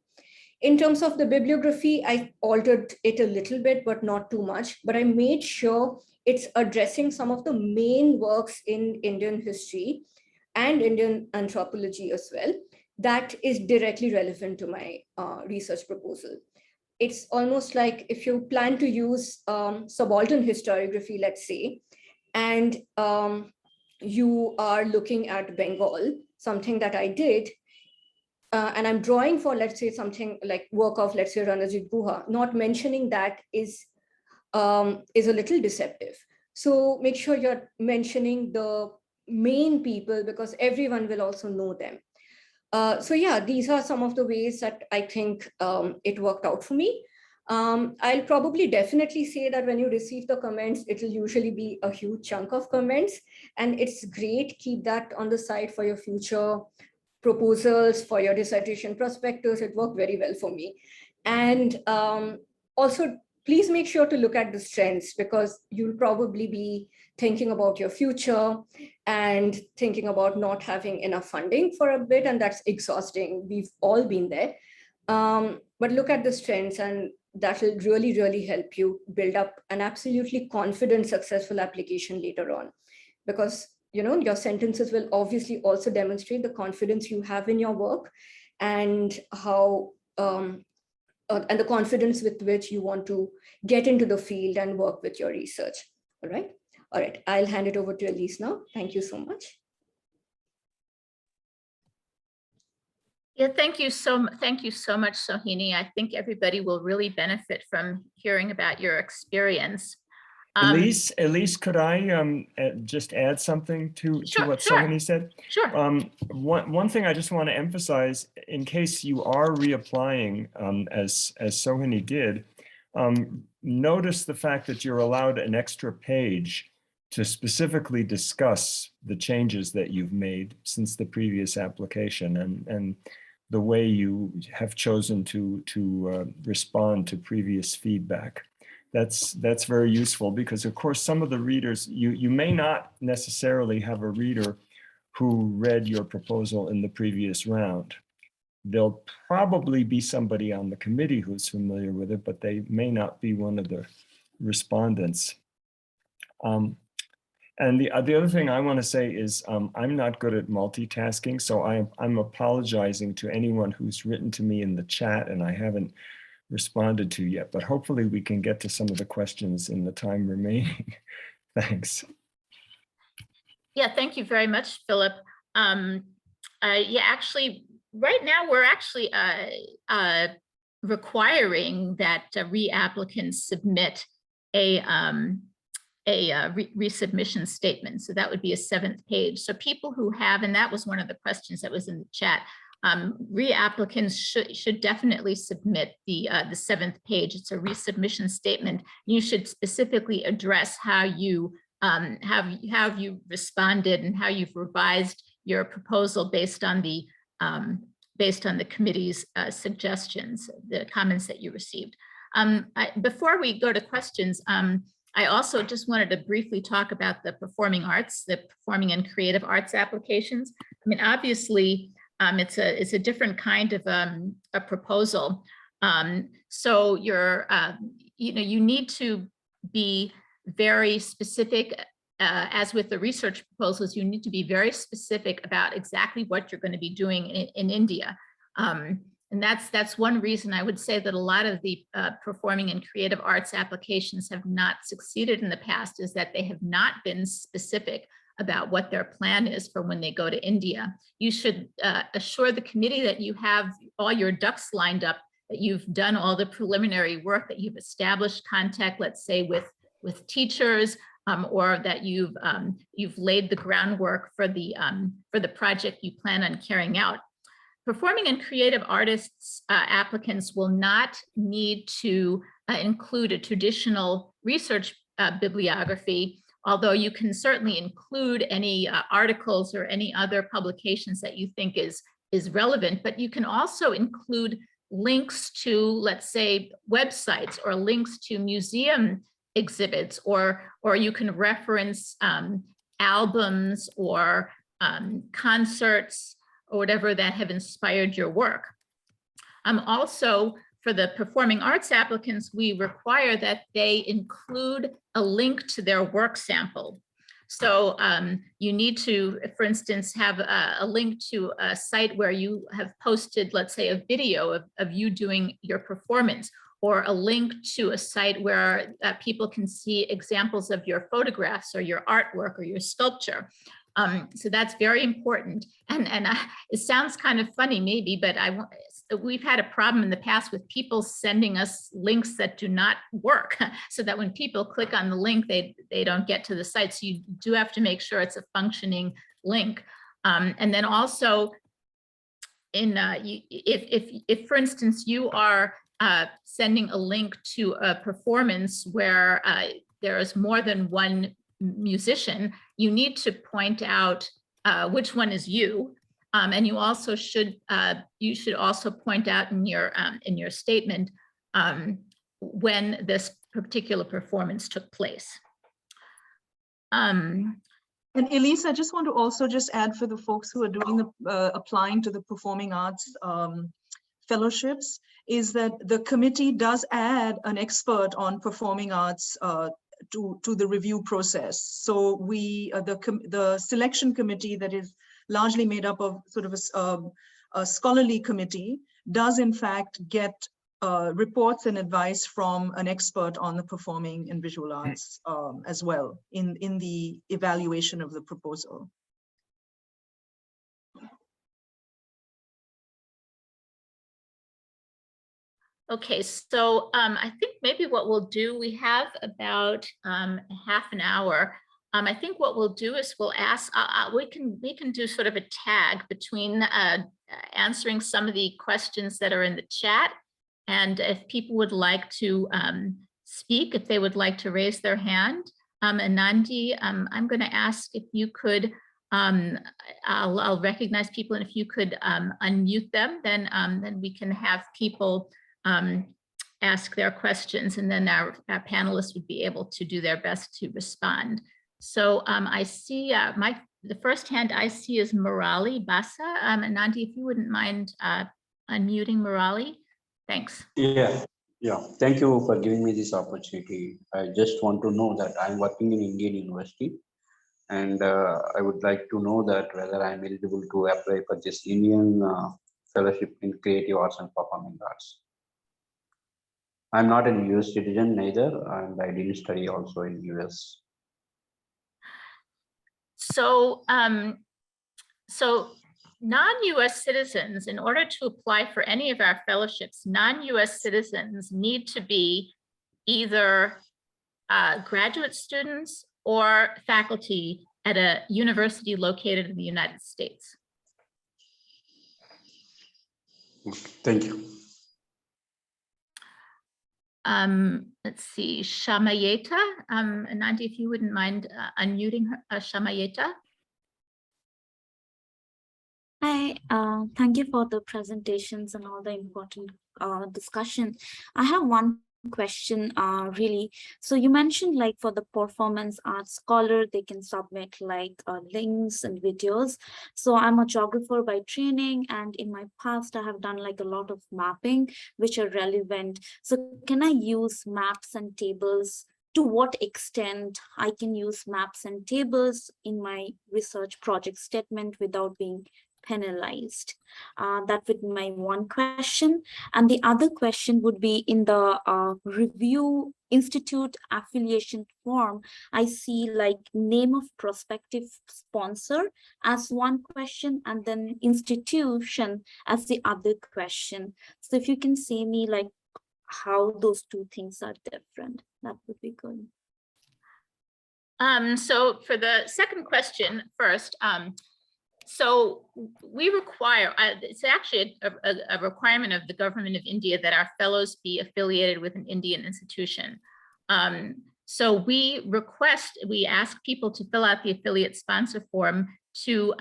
In terms of the bibliography, I altered it a little bit, but not too much. But I made sure it's addressing some of the main works in Indian history and Indian anthropology as well, that is directly relevant to my research proposal. It's almost like if you plan to use subaltern historiography, let's say, and you are looking at Bengal, something that I did, and I'm drawing for, let's say, something like work of, let's say, Ranajit Guha, not mentioning that is a little deceptive. So make sure you're mentioning the main people, because everyone will also know them. So yeah, these are some of the ways that I think it worked out for me. I'll probably definitely say that when you receive the comments, it'll usually be a huge chunk of comments, and it's great. Keep that on the side for your future proposals, for your dissertation prospectus. It worked very well for me. And also, please make sure to look at the strengths, because you'll probably be thinking about your future and thinking about not having enough funding for a bit, and that's exhausting. We've all been there. But look at the strengths, and that will really, really help you build up an absolutely confident, successful application later on. Because your sentences will obviously also demonstrate the confidence you have in your work, and how and the confidence with which you want to get into the field and work with your research. All right, I'll hand it over to Elise now. Thank you so much. Yeah, thank you so much, Sohini. I think everybody will really benefit from hearing about your experience. Elise, could I just add something to what Sohini said? Sure. One thing I just want to emphasize, in case you are reapplying, as Sohini did, notice the fact that you're allowed an extra page to specifically discuss the changes that you've made since the previous application, and the way you have chosen to respond to previous feedback. That's very useful, because of course some of the readers, you may not necessarily have a reader who read your proposal in the previous round. There'll probably be somebody on the committee who's familiar with it, but they may not be one of the respondents. And the other thing I want to say is I'm not good at multitasking, so I'm apologizing to anyone who's written to me in the chat and I haven't responded to yet, but hopefully we can get to some of the questions in the time remaining. Thanks. Yeah, thank you very much, Philip. Yeah, actually, right now we're actually requiring that reapplicants submit a resubmission statement. So that would be a 7th page. So people who have, and that was one of the questions that was in the chat, reapplicants should definitely submit the 7th page. It's a resubmission statement. You should specifically address how you responded and how you've revised your proposal based on the committee's suggestions, the comments that you received. Before we go to questions, I also just wanted to briefly talk about the performing arts, the performing and creative arts applications. I mean, obviously, it's a different kind of a proposal. So you're, you need to be very specific, as with the research proposals, you need to be very specific about exactly what you're going to be doing in India. And that's one reason I would say that a lot of the performing and creative arts applications have not succeeded in the past, is that they have not been specific about what their plan is for when they go to India. You should assure the committee that you have all your ducks lined up, that you've done all the preliminary work, that you've established contact, let's say with teachers, or that you've laid the groundwork for the project you plan on carrying out. Performing and creative artists applicants will not need to include a traditional research bibliography, although you can certainly include any articles or any other publications that you think is relevant, but you can also include links to, let's say, websites or links to museum exhibits, or you can reference albums or concerts or whatever that have inspired your work. Also, for the performing arts applicants, we require that they include a link to their work sample. So you need to, for instance, have a link to a site where you have posted, let's say, a video of you doing your performance, or a link to a site where people can see examples of your photographs or your artwork or your sculpture. So that's very important. And it sounds kind of funny maybe, but we've had a problem in the past with people sending us links that do not work, so that when people click on the link, they don't get to the site. So you do have to make sure it's a functioning link. And then also, if for instance, you are sending a link to a performance where there is more than one musician, you need to point out which one is you. And you also should also point out in your statement when this particular performance took place. And Elise, I just want to also just add for the folks who are doing the applying to the performing arts fellowships, is that the committee does add an expert on performing arts to the review process. So we, the selection committee that is largely made up of sort of a scholarly committee, does in fact get reports and advice from an expert on the performing and visual arts as well in the evaluation of the proposal. Okay, so I think maybe what we'll do, we have about half an hour. I think what we'll do is we'll ask, we can do sort of a tag between answering some of the questions that are in the chat, and if people would like to speak, if they would like to raise their hand. Anandi, I'm going to ask if you could, I'll recognize people, and if you could unmute them, then we can have people ask their questions, and then our panelists would be able to do their best to respond. So I see the first hand I see is Murali Basa. Anandi, if you wouldn't mind unmuting Murali. Thanks. Yeah. Thank you for giving me this opportunity. I just want to know that I'm working in Indian University, and I would like to know that whether I'm eligible to apply for this Indian fellowship in creative arts and performing arts. I'm not a US citizen neither, and I didn't study also in US. So, so non-US citizens, in order to apply for any of our fellowships, non-US citizens need to be either graduate students or faculty at a university located in the United States. Thank you. Let's see, Shamayeta. Anandi, if you wouldn't mind unmuting her, Shamayeta. Hi, thank you for the presentations and all the important discussion. I have one question really. So you mentioned like for the performance arts scholar, they can submit like links and videos. So I'm a geographer by training, and in my past I have done like a lot of mapping which are relevant. So can I use maps and tables? To what extent I can use maps and tables in my research project statement without being penalized? That would be my one question. And the other question would be in the review institute affiliation form, I see like name of prospective sponsor as one question and then institution as the other question. So if you can say me like how those two things are different, that would be good. So for the second question first, so we require, it's actually a requirement of the government of India that our fellows be affiliated with an Indian institution. So we ask people to fill out the affiliate sponsor form to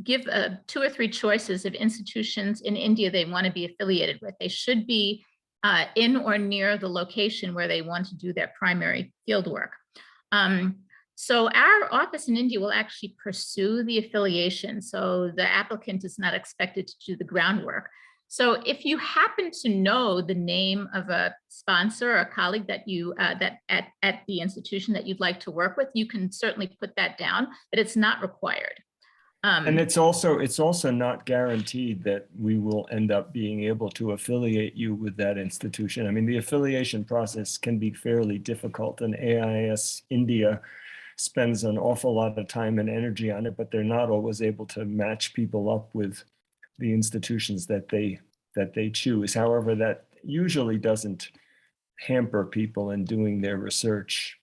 give 2 or 3 choices of institutions in India they want to be affiliated with. They should be in or near the location where they want to do their primary fieldwork. So our office in India will actually pursue the affiliation. So the applicant is not expected to do the groundwork. So if you happen to know the name of a sponsor or a colleague that you at the institution that you'd like to work with, you can certainly put that down, but it's not required. And it's also not guaranteed that we will end up being able to affiliate you with that institution. I mean, the affiliation process can be fairly difficult, and AIIS India spends an awful lot of time and energy on it, but they're not always able to match people up with the institutions that they choose. However, that usually doesn't hamper people in doing their research.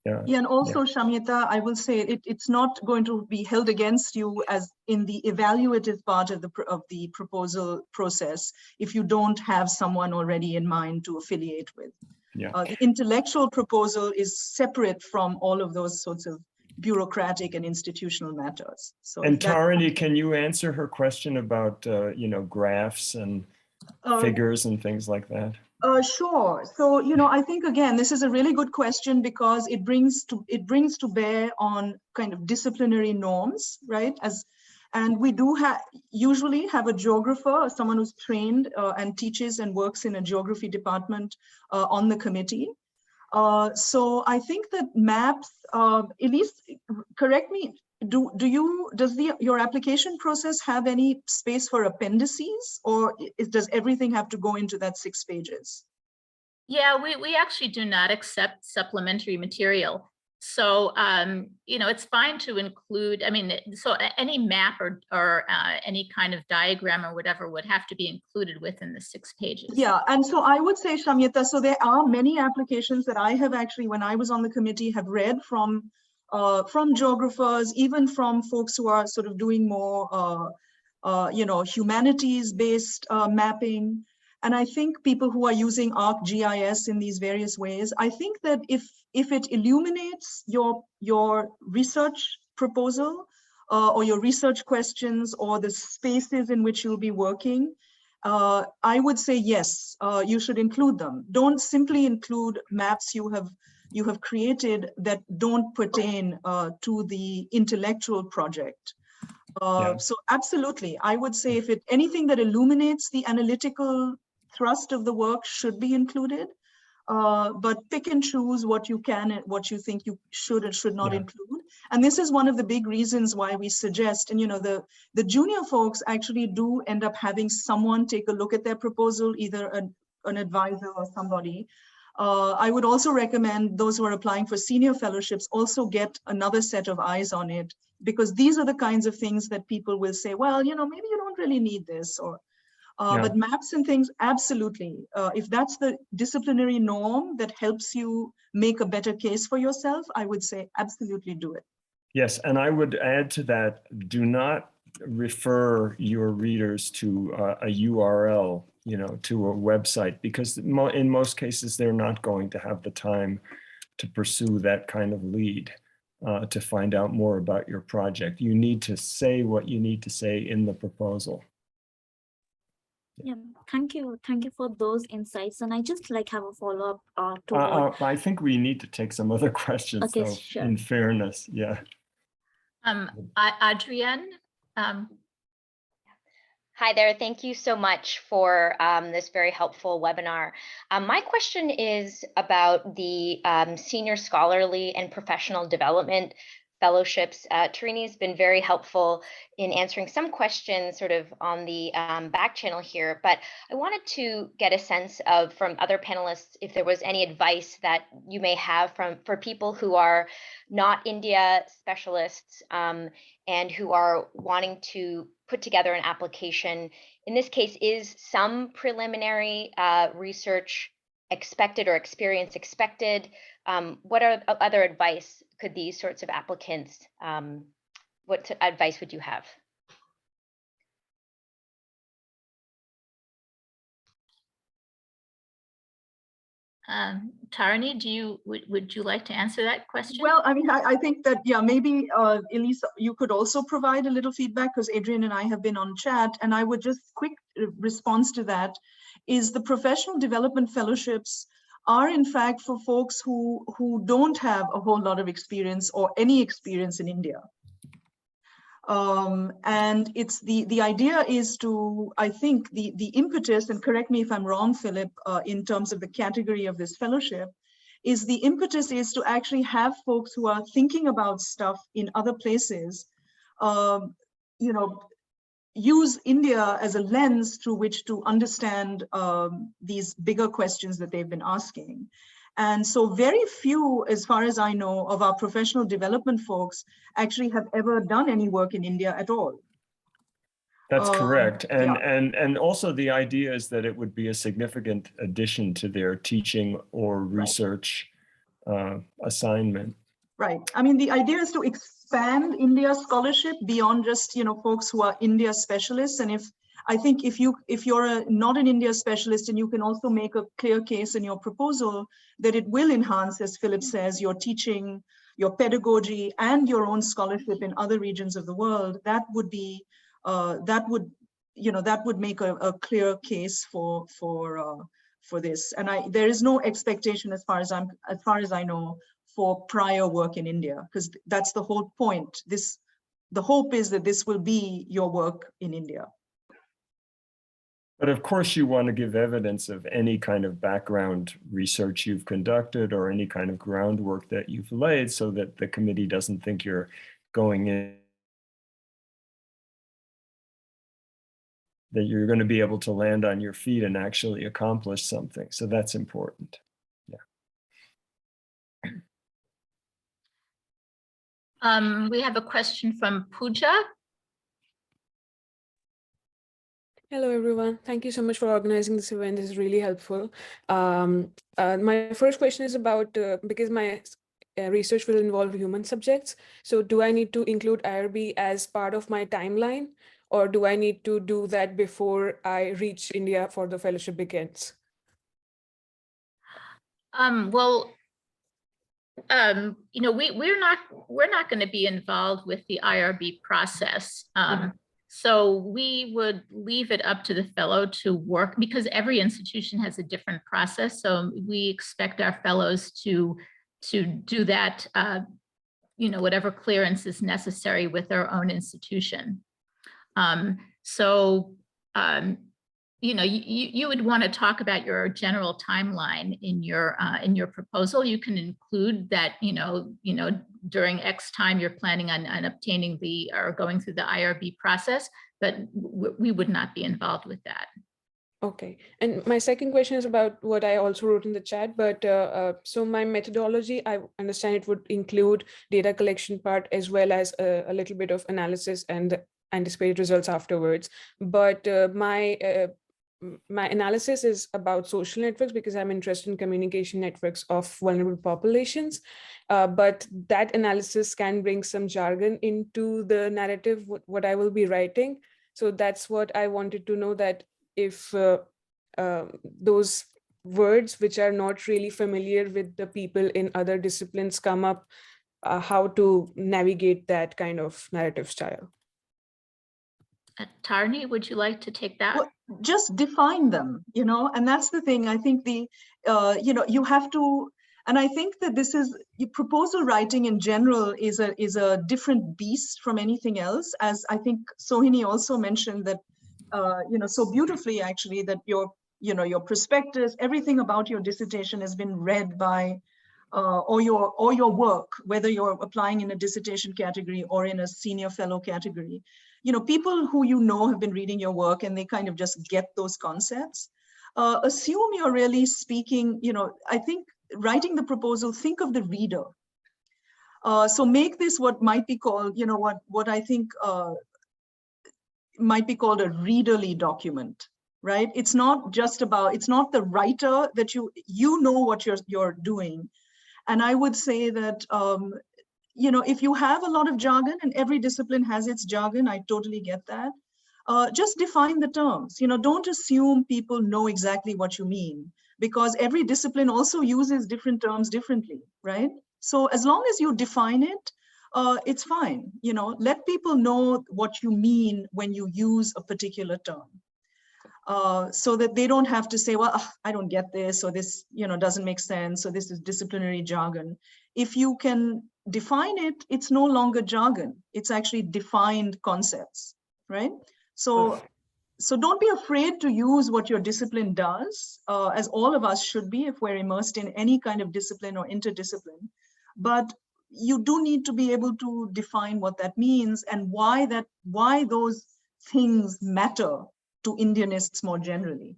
Yeah, and also, Shamyata, I will say it's not going to be held against you as in the evaluative part of the proposal process if you don't have someone already in mind to affiliate with. Yeah. The intellectual proposal is separate from all of those sorts of bureaucratic and institutional matters. So, and Tarini, can you answer her question about graphs and figures and things like that? Sure. So, I think, again, this is a really good question because it brings to bear on kind of disciplinary norms, right? And we do usually have a geographer, someone who's trained and teaches and works in a geography department on the committee. So I think that maps, Elise, correct me, does your application process have any space for appendices, or does everything have to go into that 6 pages? Yeah, we actually do not accept supplementary material. So, it's fine to include, so any map or any kind of diagram or whatever would have to be included within the 6 pages. Yeah, and so I would say, Shamyata, so there are many applications that I have actually, when I was on the committee, have read from geographers, even from folks who are sort of doing more, humanities-based mapping. And I think people who are using ArcGIS in these various ways, I think that if it illuminates your research proposal or your research questions or the spaces in which you'll be working, I would say yes, you should include them. Don't simply include maps you have created that don't pertain to the intellectual project. So absolutely, I would say if anything that illuminates the analytical thrust of the work should be included, but pick and choose what you can and what you think you should and should not include. And this is one of the big reasons why we suggest, and the junior folks actually do end up having someone take a look at their proposal, either an advisor or somebody. I would also recommend those who are applying for senior fellowships also get another set of eyes on it, because these are the kinds of things that people will say, well, maybe you don't really need this, or but maps and things, absolutely. If that's the disciplinary norm that helps you make a better case for yourself, I would say absolutely do it. Yes, and I would add to that, do not refer your readers to a URL, to a website, because in most cases, they're not going to have the time to pursue that kind of lead to find out more about your project. You need to say what you need to say in the proposal. Yeah, thank you for those insights. And I just have a follow-up to I think we need to take some other questions, okay, though, sure. in fairness. Yeah. Adrienne. Hi there. Thank you so much for this very helpful webinar. My question is about the Senior Scholarly and Professional Development Fellowships. Tarini has been very helpful in answering some questions sort of on the back channel here, but I wanted to get a sense of from other panelists if there was any advice that you may have for people who are not India specialists and who are wanting to put together an application. In this case, is some preliminary research expected or experience expected? What are other advice could these sorts of applicants, what advice would you have? Tarini, would you like to answer that question? Well, I think that, maybe Elise, you could also provide a little feedback, because Adrienne and I have been on chat, and I would just quick response to that is the professional development fellowships are in fact for folks who don't have a whole lot of experience or any experience in India. And it's the idea is to, I think the impetus, and correct me if I'm wrong, Philip, in terms of the category of this fellowship, is the impetus is to actually have folks who are thinking about stuff in other places, use India as a lens through which to understand these bigger questions that they've been asking. And so very few, as far as I know, of our professional development folks actually have ever done any work in India at all. That's correct. Yeah. And also the idea is that it would be a significant addition to their teaching or research assignment. Right. I mean, the idea is to expand India scholarship beyond just, folks who are India specialists. And I think if you're not an India specialist, and you can also make a clear case in your proposal that it will enhance, as Philip says, your teaching, your pedagogy, and your own scholarship in other regions of the world, that would be that would make a clear case for this. And there is no expectation, as far as I know, for prior work in India, because that's the whole point. The hope is that this will be your work in India. But of course, you want to give evidence of any kind of background research you've conducted or any kind of groundwork that you've laid, so that the committee doesn't think you're going in, that you're going to be able to land on your feet and actually accomplish something. So that's important. We have a question from Pooja. Hello, everyone. Thank you so much for organizing this event. This is really helpful. My first question is about, because my research will involve human subjects. So do I need to include IRB as part of my timeline, or do I need to do that before I reach India for the fellowship begins? We're not going to be involved with the IRB process. So we would leave it up to the fellow to work, because every institution has a different process. So we expect our fellows to do that, whatever clearance is necessary with their own institution. You would want to talk about your general timeline in your proposal. You can include that, during X time you're planning on obtaining or going through the IRB process, but we would not be involved with that. Okay. And my second question is about what I also wrote in the chat, but so my methodology, I understand it would include data collection part as well as a little bit of analysis and anticipated results afterwards. But my analysis is about social networks, because I'm interested in communication networks of vulnerable populations. But that analysis can bring some jargon into the narrative, what I will be writing. So that's what I wanted to know, that if those words which are not really familiar with the people in other disciplines come up, how to navigate that kind of narrative style. Tarini, would you like to take that? Well, just define them, and that's the thing. I think you have to, and I think that proposal writing in general is a different beast from anything else, as I think Sohini also mentioned that, so beautifully actually, that your prospectus, everything about your dissertation has been read by, or your work, whether you're applying in a dissertation category or in a senior fellow category. People who have been reading your work, and they kind of just get those concepts. Assume you're really speaking, I think writing the proposal, think of the reader. So make this what might be called, what I think might be called a readerly document, right? It's not the writer that you know what you're doing. And I would say that, if you have a lot of jargon, and every discipline has its jargon, I totally get that. Just define the terms. Don't assume people know exactly what you mean, because every discipline also uses different terms differently, right? So as long as you define it, it's fine. Let people know what you mean when you use a particular term. So that they don't have to say, well, I don't get this, or this, doesn't make sense, so this is disciplinary jargon. If you can define it, it's no longer jargon. It's actually defined concepts, right? So don't be afraid to use what your discipline does, as all of us should be if we're immersed in any kind of discipline or interdiscipline. But you do need to be able to define what that means, and why those things matter to Indianists more generally.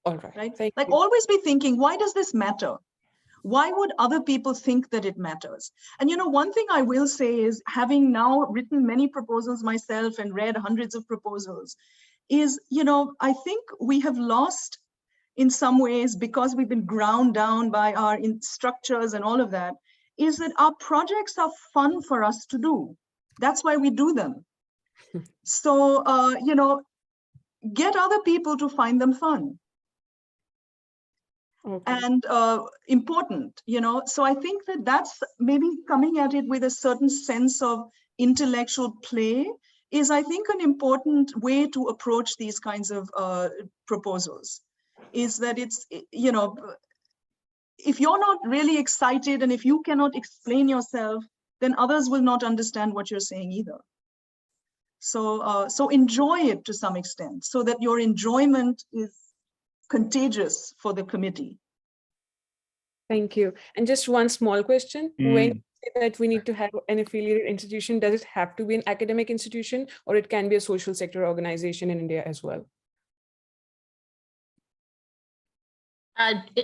All right. right? Thank Like you. always be thinking, why does this matter? Why would other people think that it matters? And one thing I will say is, having now written many proposals myself and read hundreds of proposals, is, I think we have lost in some ways, because we've been ground down by our structures and all of that, is that our projects are fun for us to do. That's why we do them. So, get other people to find them fun. Okay. And important, so I think that that's maybe coming at it with a certain sense of intellectual play is, I think, an important way to approach these kinds of proposals, is that it's, if you're not really excited and if you cannot explain yourself, then others will not understand what you're saying either. So, so enjoy it to some extent, so that your enjoyment is contagious for the committee. Thank you. And just one small question. When you say that we need to have an affiliated institution, does it have to be an academic institution, or it can be a social sector organization in India as well?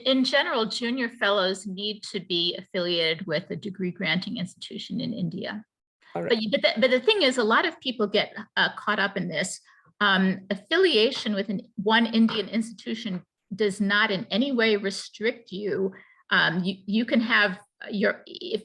In general, junior fellows need to be affiliated with a degree granting institution in India. All right. But the thing is, a lot of people get caught up in this. Affiliation with one Indian institution does not in any way restrict you. You can have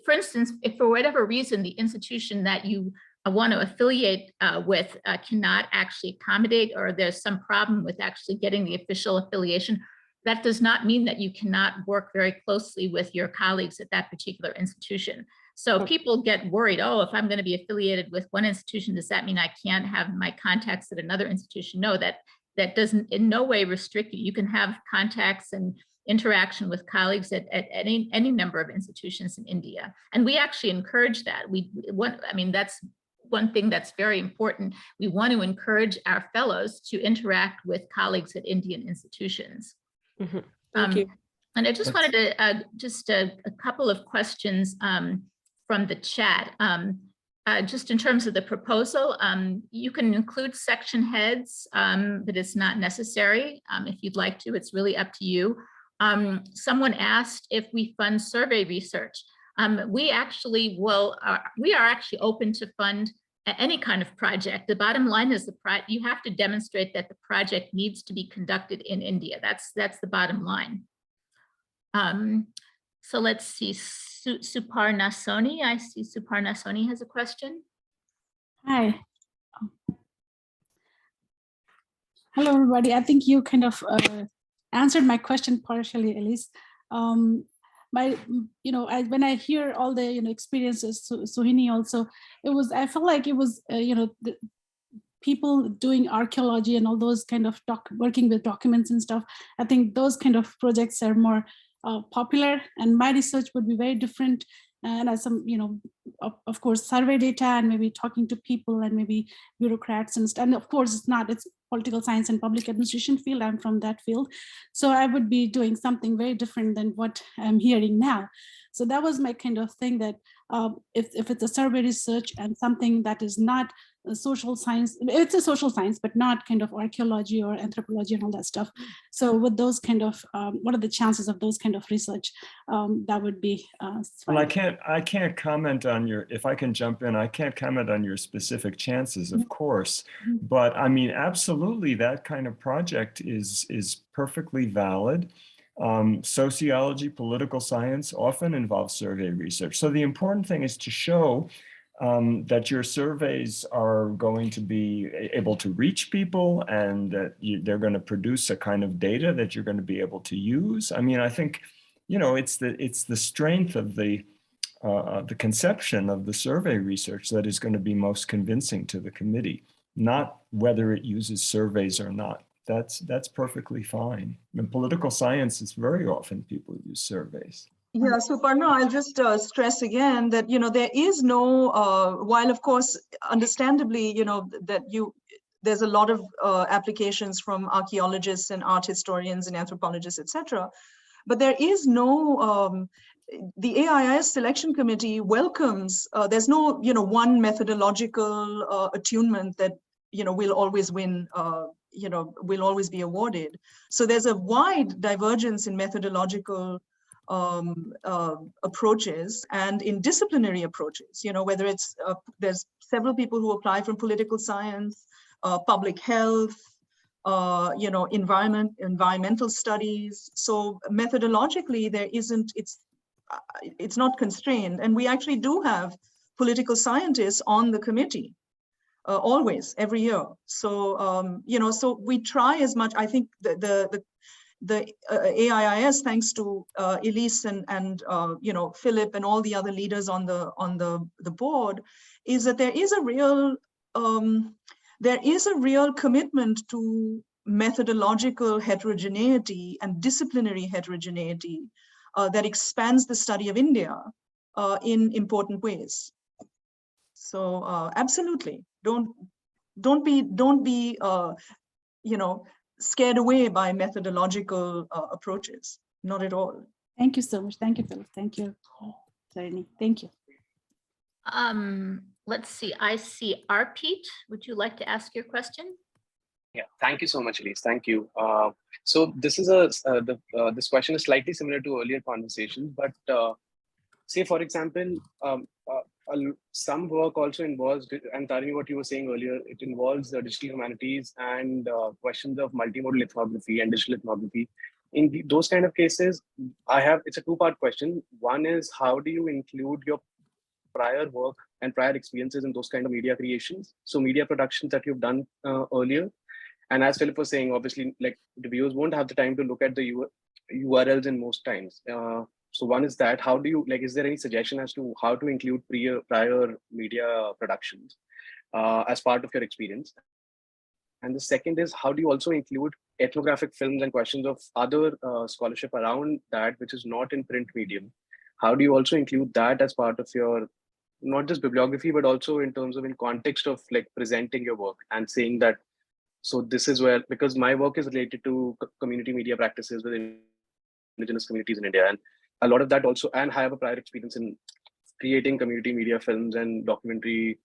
for instance, if for whatever reason the institution that you want to affiliate with cannot actually accommodate, or there's some problem with actually getting the official affiliation, that does not mean that you cannot work very closely with your colleagues at that particular institution. So people get worried, oh, if I'm going to be affiliated with one institution, does that mean I can't have my contacts at another institution? No, that doesn't in no way restrict you. You can have contacts and interaction with colleagues at any number of institutions in India. And we actually encourage that. That's one thing that's very important. We want to encourage our fellows to interact with colleagues at Indian institutions. Mm-hmm. Thank you. And I just wanted to, just a couple of questions from the chat. Just in terms of the proposal, you can include section heads, but it's not necessary. If you'd like to, it's really up to you. Someone asked if we fund survey research. We actually we are actually open to fund any kind of project. The bottom line is you have to demonstrate that the project needs to be conducted in India. That's the bottom line. So let's see, Suparna Soni. I see Suparna Soni has a question. Hi. Hello, everybody. I think you kind of answered my question partially, at least. When I hear all the experiences, Sohini also, I felt like it was the people doing archaeology and all those kind of working with documents and stuff. I think those kind of projects are more popular, and my research would be very different. And as some, of course, survey data and maybe talking to people and maybe bureaucrats and of course it's political science and public administration field. I'm from that field. So I would be doing something very different than what I'm hearing now. So that was my kind of thing, that if it's a survey research and something that is not a social science, it's a social science, but not kind of archaeology or anthropology and all that stuff. So with those kind of, what are the chances of those kind of research? That would be well, I can't comment on if I can jump in, I can't comment on your specific chances, of course, but I mean, absolutely, that kind of project is perfectly valid. Sociology, political science often involves survey research. So the important thing is to show that your surveys are going to be able to reach people, and that they're going to produce a kind of data that you're going to be able to use. I mean, I think, it's the strength of the conception of the survey research that is going to be most convincing to the committee, not whether it uses surveys or not. That's perfectly fine. In political science, it's very often people use surveys. Yeah, so Parna, I'll just stress again that, there is no, while of course, understandably, there's a lot of applications from archaeologists and art historians and anthropologists, etc. But there is no, the AIIS selection committee welcomes, there's no, one methodological attunement that, will always win, will always be awarded. So there's a wide divergence in methodological approaches and in disciplinary approaches, whether it's, there's several people who apply from political science, public health, environmental studies. So methodologically, there isn't, it's not constrained. And we actually do have political scientists on the committee, always, every year. So, so we try as much. I think the AIIS, thanks to Elise and Philip and all the other leaders on the board, is that there is a real commitment to methodological heterogeneity and disciplinary heterogeneity that expands the study of India in important ways. So absolutely, don't be scared away by methodological approaches. Not at all. Thank you so much. Thank you, Philip. Thank you, Tarini. Thank you. Let's see. I see Arpit. Would you like to ask your question? Yeah, thank you so much, Elise. Thank you. So this is this question is slightly similar to earlier conversations, but say, for example, some work also involves, and Tarini, what you were saying earlier, it involves the digital humanities and questions of multimodal ethnography and digital ethnography. In those kind of cases, it's a two-part question. One is, how do you include your prior work and prior experiences in those kind of media creations? So media productions that you've done earlier. And as Philip was saying, obviously, like, the viewers won't have the time to look at the URLs in most times. So one is that, how do you, like, is there any suggestion as to how to include prior media productions as part of your experience? And the second is, how do you also include ethnographic films and questions of other scholarship around that, which is not in print medium? How do you also include that as part of your, not just bibliography, but also in terms of in context of like presenting your work and saying that, so this is where, because my work is related to community media practices within indigenous communities in India, and a lot of that also, and I have a prior experience in creating community media films and documentary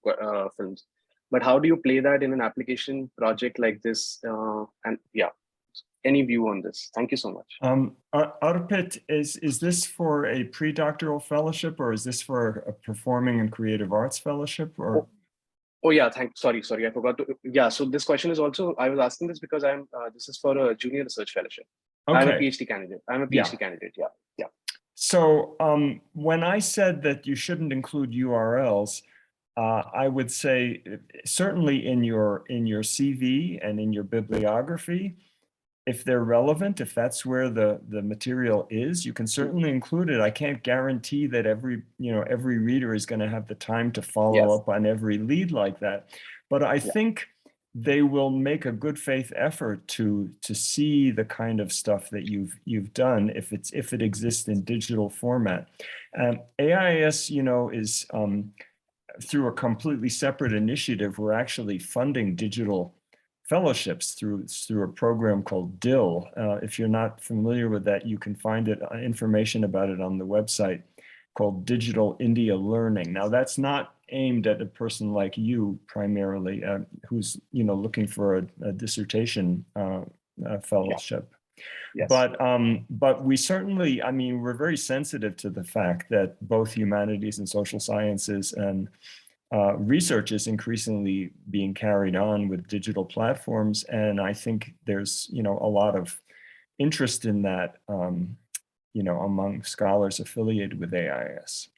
films. But how do you play that in an application project like this? And yeah, any view on this? Thank you so much. Arpit, is this for a pre-doctoral fellowship, or is this for a performing and creative arts fellowship? Or Oh yeah, sorry, I forgot to. Yeah, so this question is also, I was asking this because this is for a junior research fellowship. Okay. I'm a PhD candidate. Candidate. Yeah. So when I said that you shouldn't include URLs, I would say certainly in your CV and in your bibliography, if they're relevant, if that's where the material is, you can certainly include it. I can't guarantee that every reader is going to have the time to follow up on every lead like that. But I think they will make a good faith effort to see the kind of stuff that you've done if it exists in digital format. AIIS, is through a completely separate initiative. We're actually funding digital fellowships through a program called DIL. If you're not familiar with that, you can find information about it on the website, called Digital India Learning. Now, that's not aimed at a person like you primarily, who's looking for a dissertation fellowship. Yes. But we certainly, we're very sensitive to the fact that both humanities and social sciences and research is increasingly being carried on with digital platforms, and I think there's a lot of interest in that among scholars affiliated with AIIS.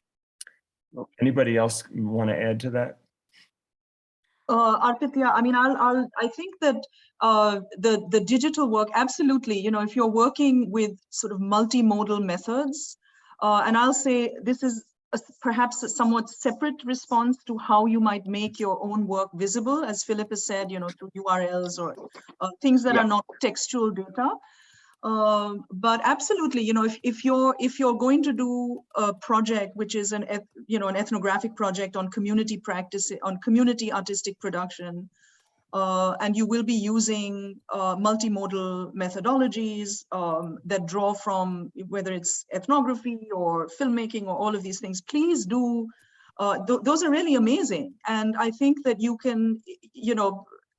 Anybody else want to add to that? Arpit, yeah, I think that the digital work, absolutely, if you're working with sort of multimodal methods, and I'll say this is perhaps a somewhat separate response to how you might make your own work visible, as Philip has said, through URLs or things that are not textual data. But absolutely, if you're going to do a project which is an ethnographic project on community practice, on community artistic production, and you will be using multimodal methodologies that draw from whether it's ethnography or filmmaking or all of these things, please do. Those are really amazing. And I think that you can,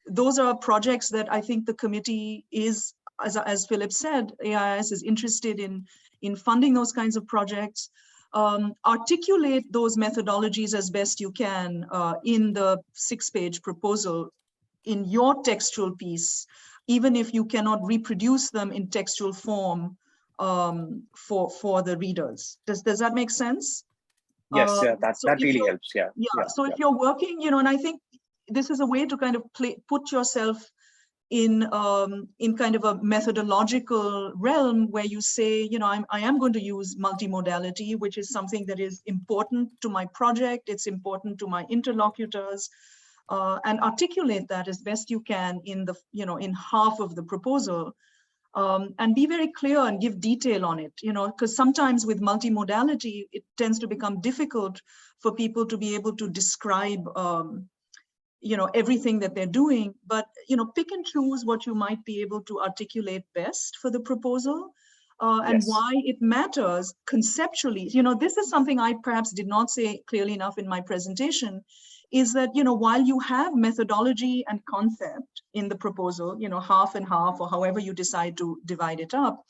those are projects that I think the committee is, as Philip said, AIIS is interested in funding those kinds of projects. Articulate those methodologies as best you can in the 6-page proposal in your textual piece, even if you cannot reproduce them in textual form for the readers. Does that make sense? Yes, yeah, that really helps. Yeah. So if you're working, and I think this is a way to kind of put yourself in kind of a methodological realm where you say, I am going to use multimodality, which is something that is important to my project. It's important to my interlocutors, and articulate that as best you can in the, in half of the proposal, and be very clear and give detail on it, because sometimes with multimodality, it tends to become difficult for people to be able to describe everything that they're doing, but, pick and choose what you might be able to articulate best for the proposal, and why it matters conceptually. This is something I perhaps did not say clearly enough in my presentation, is that, while you have methodology and concept in the proposal, half and half, or however you decide to divide it up,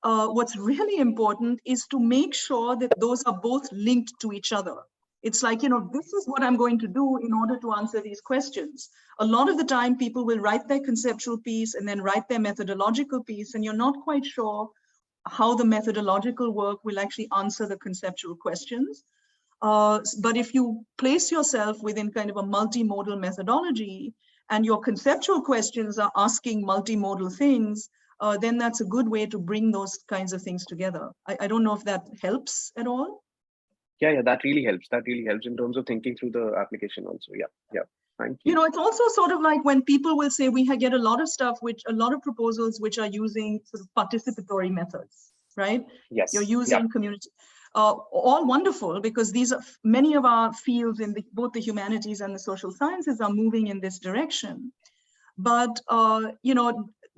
what's really important is to make sure that those are both linked to each other. It's like, this is what I'm going to do in order to answer these questions. A lot of the time, people will write their conceptual piece and then write their methodological piece, and you're not quite sure how the methodological work will actually answer the conceptual questions. But if you place yourself within kind of a multimodal methodology, and your conceptual questions are asking multimodal things, then that's a good way to bring those kinds of things together. I don't know if that helps at all. Yeah, that really helps. That really helps in terms of thinking through the application also. Yeah. Thank you. It's also sort of like when people will say we get a lot of proposals which are using sort of participatory methods, right? Yes. You're using community, all wonderful, because these are many of our fields in both the humanities and the social sciences are moving in this direction. But,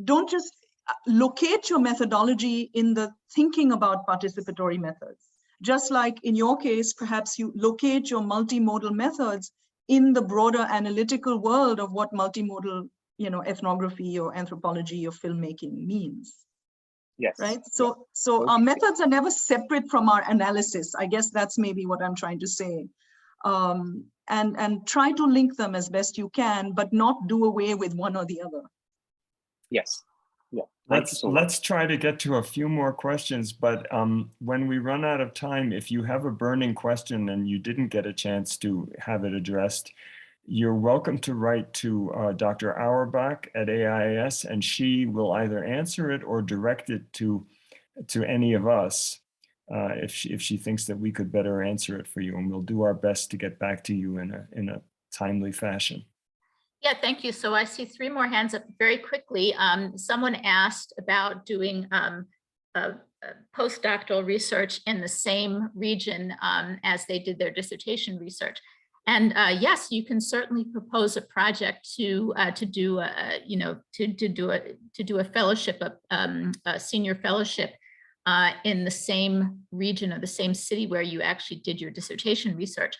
don't just locate your methodology in the thinking about participatory methods. Just like in your case, perhaps you locate your multimodal methods in the broader analytical world of what multimodal, ethnography or anthropology or filmmaking means. Yes. Right. So our methods are never separate from our analysis. I guess that's maybe what I'm trying to say. And try to link them as best you can, but not do away with one or the other. Yes. Yeah. Let's try to get to a few more questions, but when we run out of time, if you have a burning question and you didn't get a chance to have it addressed, you're welcome to write to Dr. Auerbach at AIIS, and she will either answer it or direct it to any of us if she thinks that we could better answer it for you, and we'll do our best to get back to you in a timely fashion. Yeah, thank you. So I see 3 more hands up very quickly. Someone asked about doing postdoctoral research in the same region as they did their dissertation research. And yes, you can certainly propose a project to do a fellowship, a senior fellowship in the same region or the same city where you actually did your dissertation research.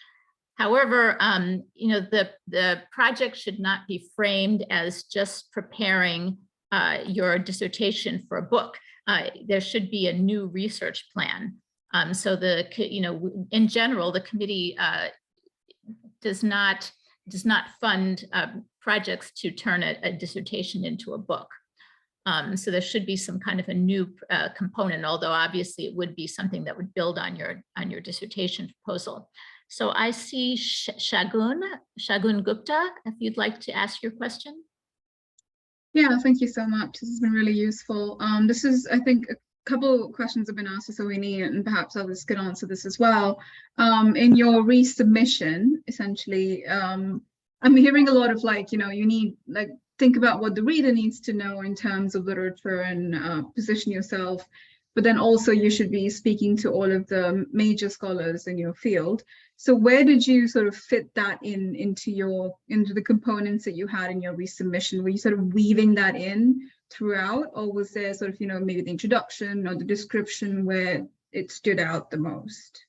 However, the project should not be framed as just preparing your dissertation for a book. There should be a new research plan. So in general, the committee does not fund projects to turn a dissertation into a book. So there should be some kind of a new component, although obviously it would be something that would build on your dissertation proposal. So I see Shagun Gupta, if you'd like to ask your question. Yeah, thank you so much. This has been really useful. This is, I think, a couple of questions have been asked to Sohini, and perhaps others could answer this as well. In your resubmission, essentially, I'm hearing a lot of you need think about what the reader needs to know in terms of literature and position yourself. But then also you should be speaking to all of the major scholars in your field. So where did you sort of fit that into the components that you had in your resubmission? Were you sort of weaving that in throughout, or was there sort of, maybe the introduction or the description where it stood out the most?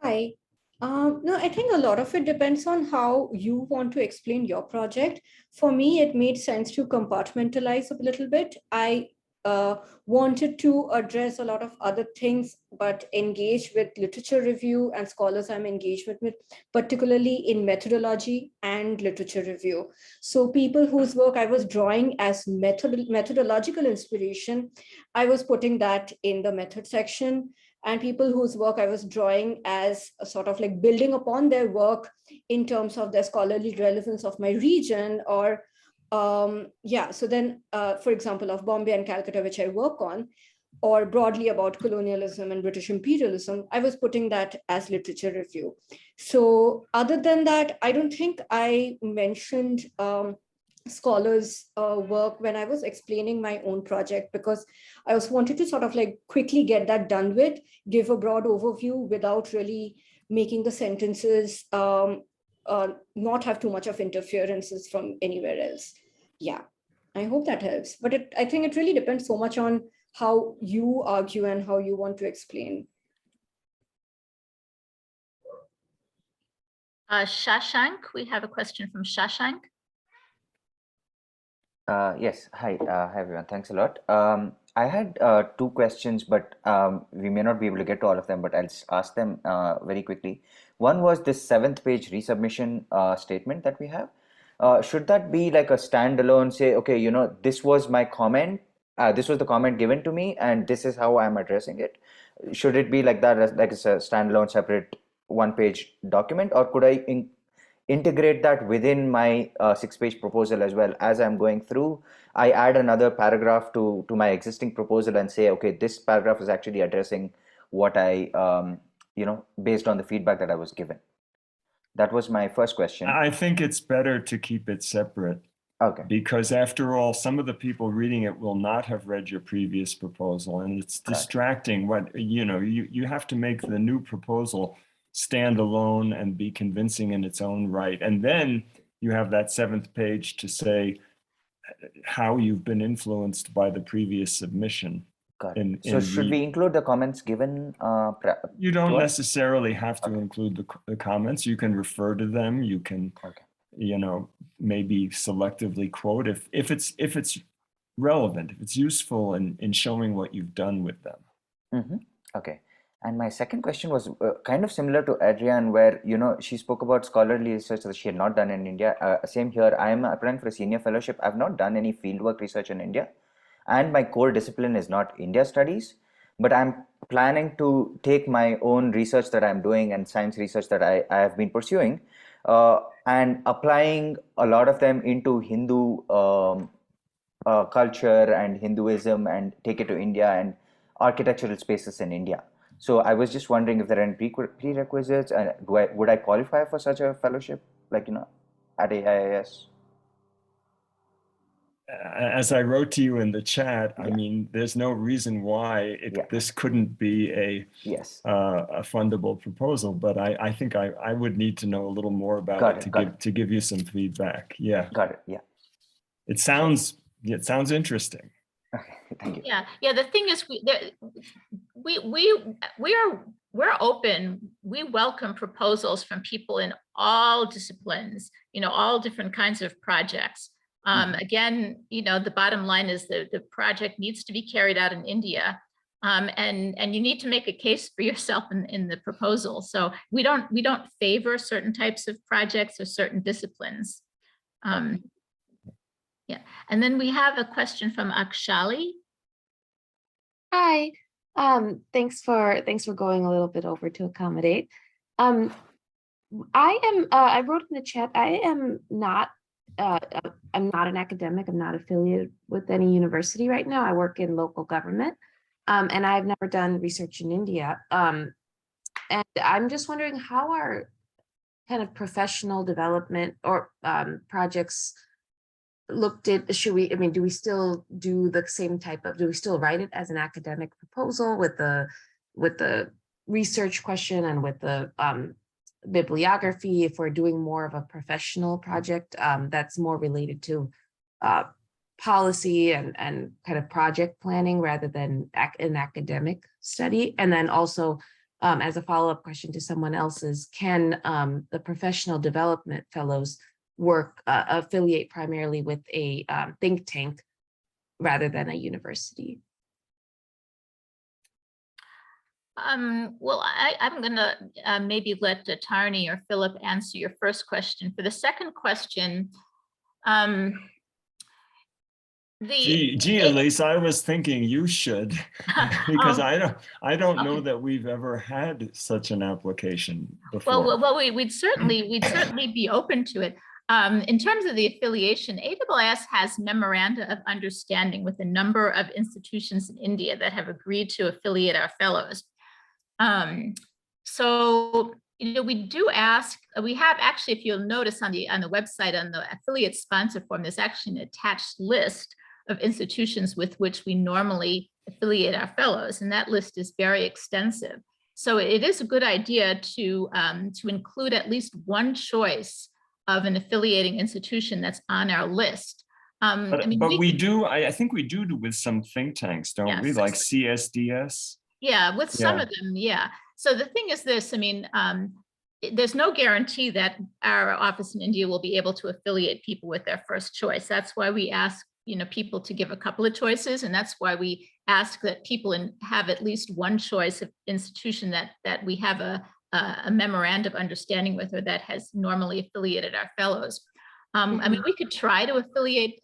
Hi. No, I think a lot of it depends on how you want to explain your project. For me, it made sense to compartmentalize a little bit. I wanted to address a lot of other things, but engage with literature review and scholars I'm engaged with, particularly in methodology and literature review. So people whose work I was drawing as methodological inspiration, I was putting that in the method section. And people whose work I was drawing as a sort of like building upon their work in terms of their scholarly relevance of my region, or so then, for example, of Bombay and Calcutta, which I work on, or broadly about colonialism and British imperialism, I was putting that as literature review. So other than that, I don't think I mentioned scholars' work when I was explaining my own project, because I also wanted to sort of like quickly get that done with, give a broad overview without really making the sentences not have too much of interferences from anywhere else. Yeah, I hope that helps. But I think it really depends so much on how you argue and how you want to explain. Shashank, we have a question from Shashank. Yes, hi everyone, thanks a lot. I had two questions, but we may not be able to get to all of them, but I'll just ask them very quickly. One was this 7th page resubmission statement that we have. Should that be like a standalone, say, okay, you know, this was my comment, this was the comment given to me, and this is how I'm addressing it? Should it be like that, as like it's a standalone separate 1-page document, or could I integrate that within my 6-page proposal as well? As I'm going through, I add another paragraph to my existing proposal and say, okay, this paragraph is actually addressing what I, you know, based on the feedback that I was given. That was my first question. I think it's better to keep it separate. Okay. Because after all, some of the people reading it will not have read your previous proposal, and it's distracting. What, you know, you have to make the new proposal stand alone and be convincing in its own right. And then you have that 7th page to say how you've been influenced by the previous submission. Got it. So should we include the comments given? You don't necessarily have to include the comments. You can refer to them. You can, you know, maybe selectively quote if it's relevant, if it's useful in showing what you've done with them. Mm-hmm. Okay. And my second question was kind of similar to Adrienne, where, you know, she spoke about scholarly research that she had not done in India. Same here. I am applying for a senior fellowship. I've not done any fieldwork research in India, and my core discipline is not India studies, but I'm planning to take my own research that I'm doing and science research that I have been pursuing and applying a lot of them into Hindu culture and Hinduism, and take it to India and architectural spaces in India. So I was just wondering if there are any prerequisites, and would I qualify for such a fellowship, like, you know, at AIIS? As I wrote to you in the chat, I mean, there's no reason why this couldn't be a fundable proposal, but I think I would need to know a little more about it to give you some feedback. Yeah. Got it. Yeah. It sounds interesting. Okay, thank you. Yeah. The thing is, we're open. We welcome proposals from people in all disciplines, you know, all different kinds of projects. Again, you know, the bottom line is the project needs to be carried out in India, and you need to make a case for yourself in the proposal. So we don't favor certain types of projects or certain disciplines. Yeah, and then we have a question from Akshali. Hi, thanks for going a little bit over to accommodate. I wrote in the chat, I'm not an academic. I'm not affiliated with any university right now. I work in local government, and I've never done research in India. And I'm just wondering, how are kind of professional development or projects looked at? Do we still do the same type of, do we still write it as an academic proposal with the research question and with the bibliography, if we're doing more of a professional project that's more related to policy and kind of project planning rather than an academic study? And then also as a follow-up question to someone else's, can the professional development fellows work affiliate primarily with a think tank rather than a university? Well, I'm going to maybe let Tarni or Philip answer your first question. For the second question, Gee, Elise, I was thinking you should, because I don't know okay. that we've ever had such an application before. Well, we'd certainly be open to it. In terms of the affiliation, AIIS has memoranda of understanding with a number of institutions in India that have agreed to affiliate our fellows. So, we do ask, we have actually, if you'll notice on the website, on the affiliate sponsor form, there's actually an attached list of institutions with which we normally affiliate our fellows, and that list is very extensive. So it is a good idea to include at least one choice of an affiliating institution that's on our list. But we do, I think we do with some think tanks, don't we? Like CSDS? Yeah, with some of them, yeah. So the thing is this, there's no guarantee that our office in India will be able to affiliate people with their first choice. That's why we ask people to give a couple of choices, and that's why we ask that people have at least one choice of institution that we have a memorandum of understanding with, or that has normally affiliated our fellows. We could try to affiliate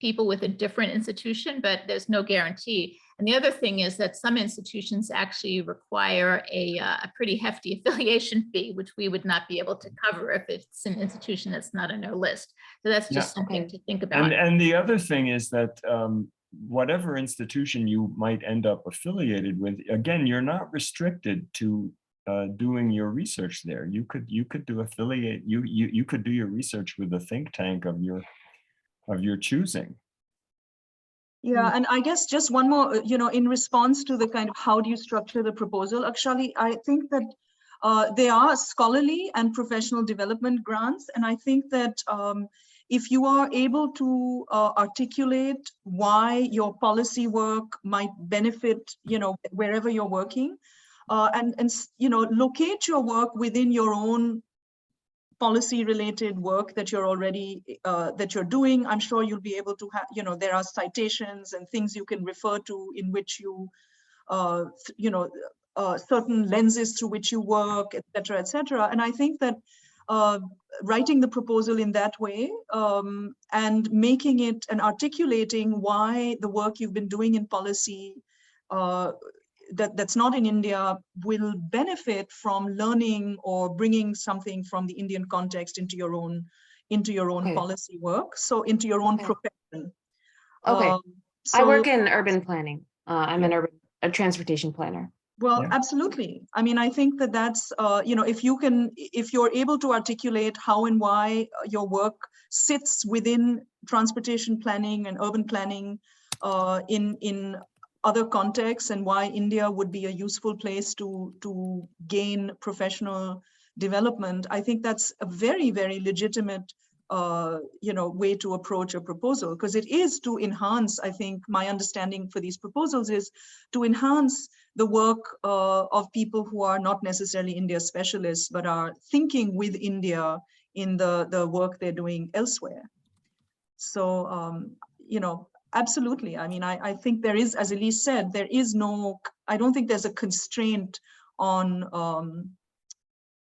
people with a different institution, but there's no guarantee. And the other thing is that some institutions actually require a pretty hefty affiliation fee, which we would not be able to cover if it's an institution that's not on our list. So that's just something to think about. And the other thing is that whatever institution you might end up affiliated with, again, you're not restricted to doing your research there. You could do affiliate. You could do your research with a think tank of your choosing. Yeah, and I guess just one more, in response to the kind of how do you structure the proposal, actually, I think that they are scholarly and professional development grants. And I think that if you are able to articulate why your policy work might benefit, wherever you're working, and locate your work within your own policy related work that you're already that you're doing, I'm sure you'll be able to have, there are citations and things you can refer to in which you, certain lenses through which you work, et cetera, et cetera. And I think that writing the proposal in that way and making it and articulating why the work you've been doing in policy that's not in India will benefit from learning or bringing something from the Indian context into your own policy work. So into your own profession. Okay. I work in urban planning. I'm a transportation planner. Well, absolutely. I think that's, if you're able to articulate how and why your work sits within transportation planning and urban planning in other contexts, and why India would be a useful place to gain professional development, I think that's a very, very legitimate way to approach a proposal, because it is to enhance, I think my understanding for these proposals is to enhance the work of people who are not necessarily India specialists, but are thinking with India in the work they're doing elsewhere. So, absolutely. I think there is, as Elise said, I don't think there's a constraint on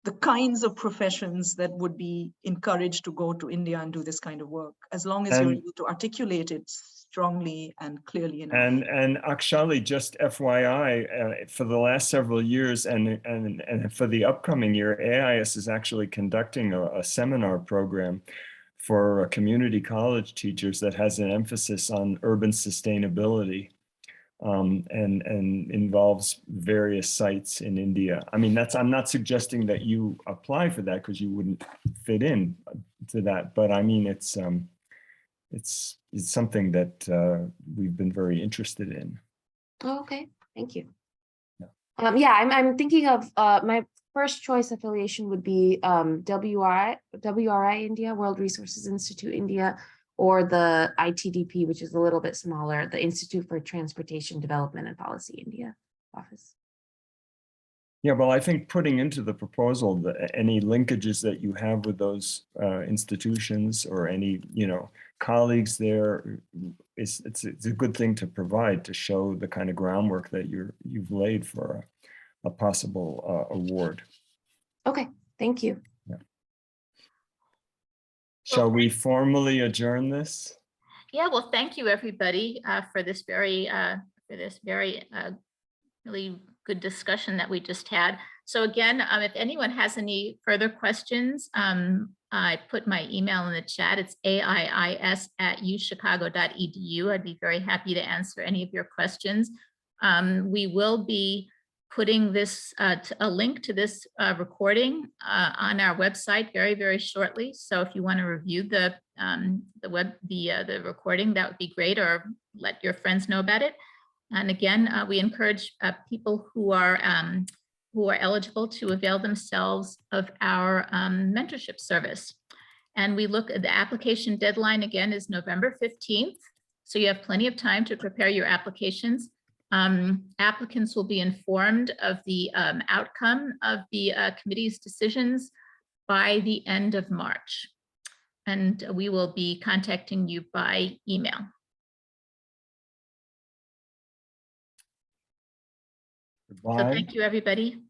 the kinds of professions that would be encouraged to go to India and do this kind of work, as long as you're able to articulate it strongly and clearly enough. And Akshali, just FYI, for the last several years and for the upcoming year, AIIS is actually conducting a seminar program for community college teachers that has an emphasis on urban sustainability and involves various sites in India. I'm not suggesting that you apply for that because you wouldn't fit in to that, but it's something that we've been very interested in. Oh, okay, thank you. Yeah, I'm thinking of my first choice affiliation would be WRI India, World Resources Institute India, or the ITDP, which is a little bit smaller, the Institute for Transportation Development and Policy India office. Yeah, well, I think putting into the proposal any linkages that you have with those institutions or any, colleagues there it's a good thing to provide to show the kind of groundwork that you've laid for a possible award. Okay, thank you. Yeah. Shall we formally adjourn this? Yeah, well, thank you, everybody, for this very really good discussion that we just had. So again, if anyone has any further questions, I put my email in the chat. It's aiis@uchicago.edu. I'd be very happy to answer any of your questions. We will be putting this a link to this recording on our website very, very shortly. So if you want to review the recording, that would be great, or let your friends know about it. And again, we encourage people who are eligible to avail themselves of our mentorship service. And we look at the application deadline again is November 15th. So you have plenty of time to prepare your applications. Applicants will be informed of the outcome of the committee's decisions by the end of March. And we will be contacting you by email. Goodbye. So thank you, everybody.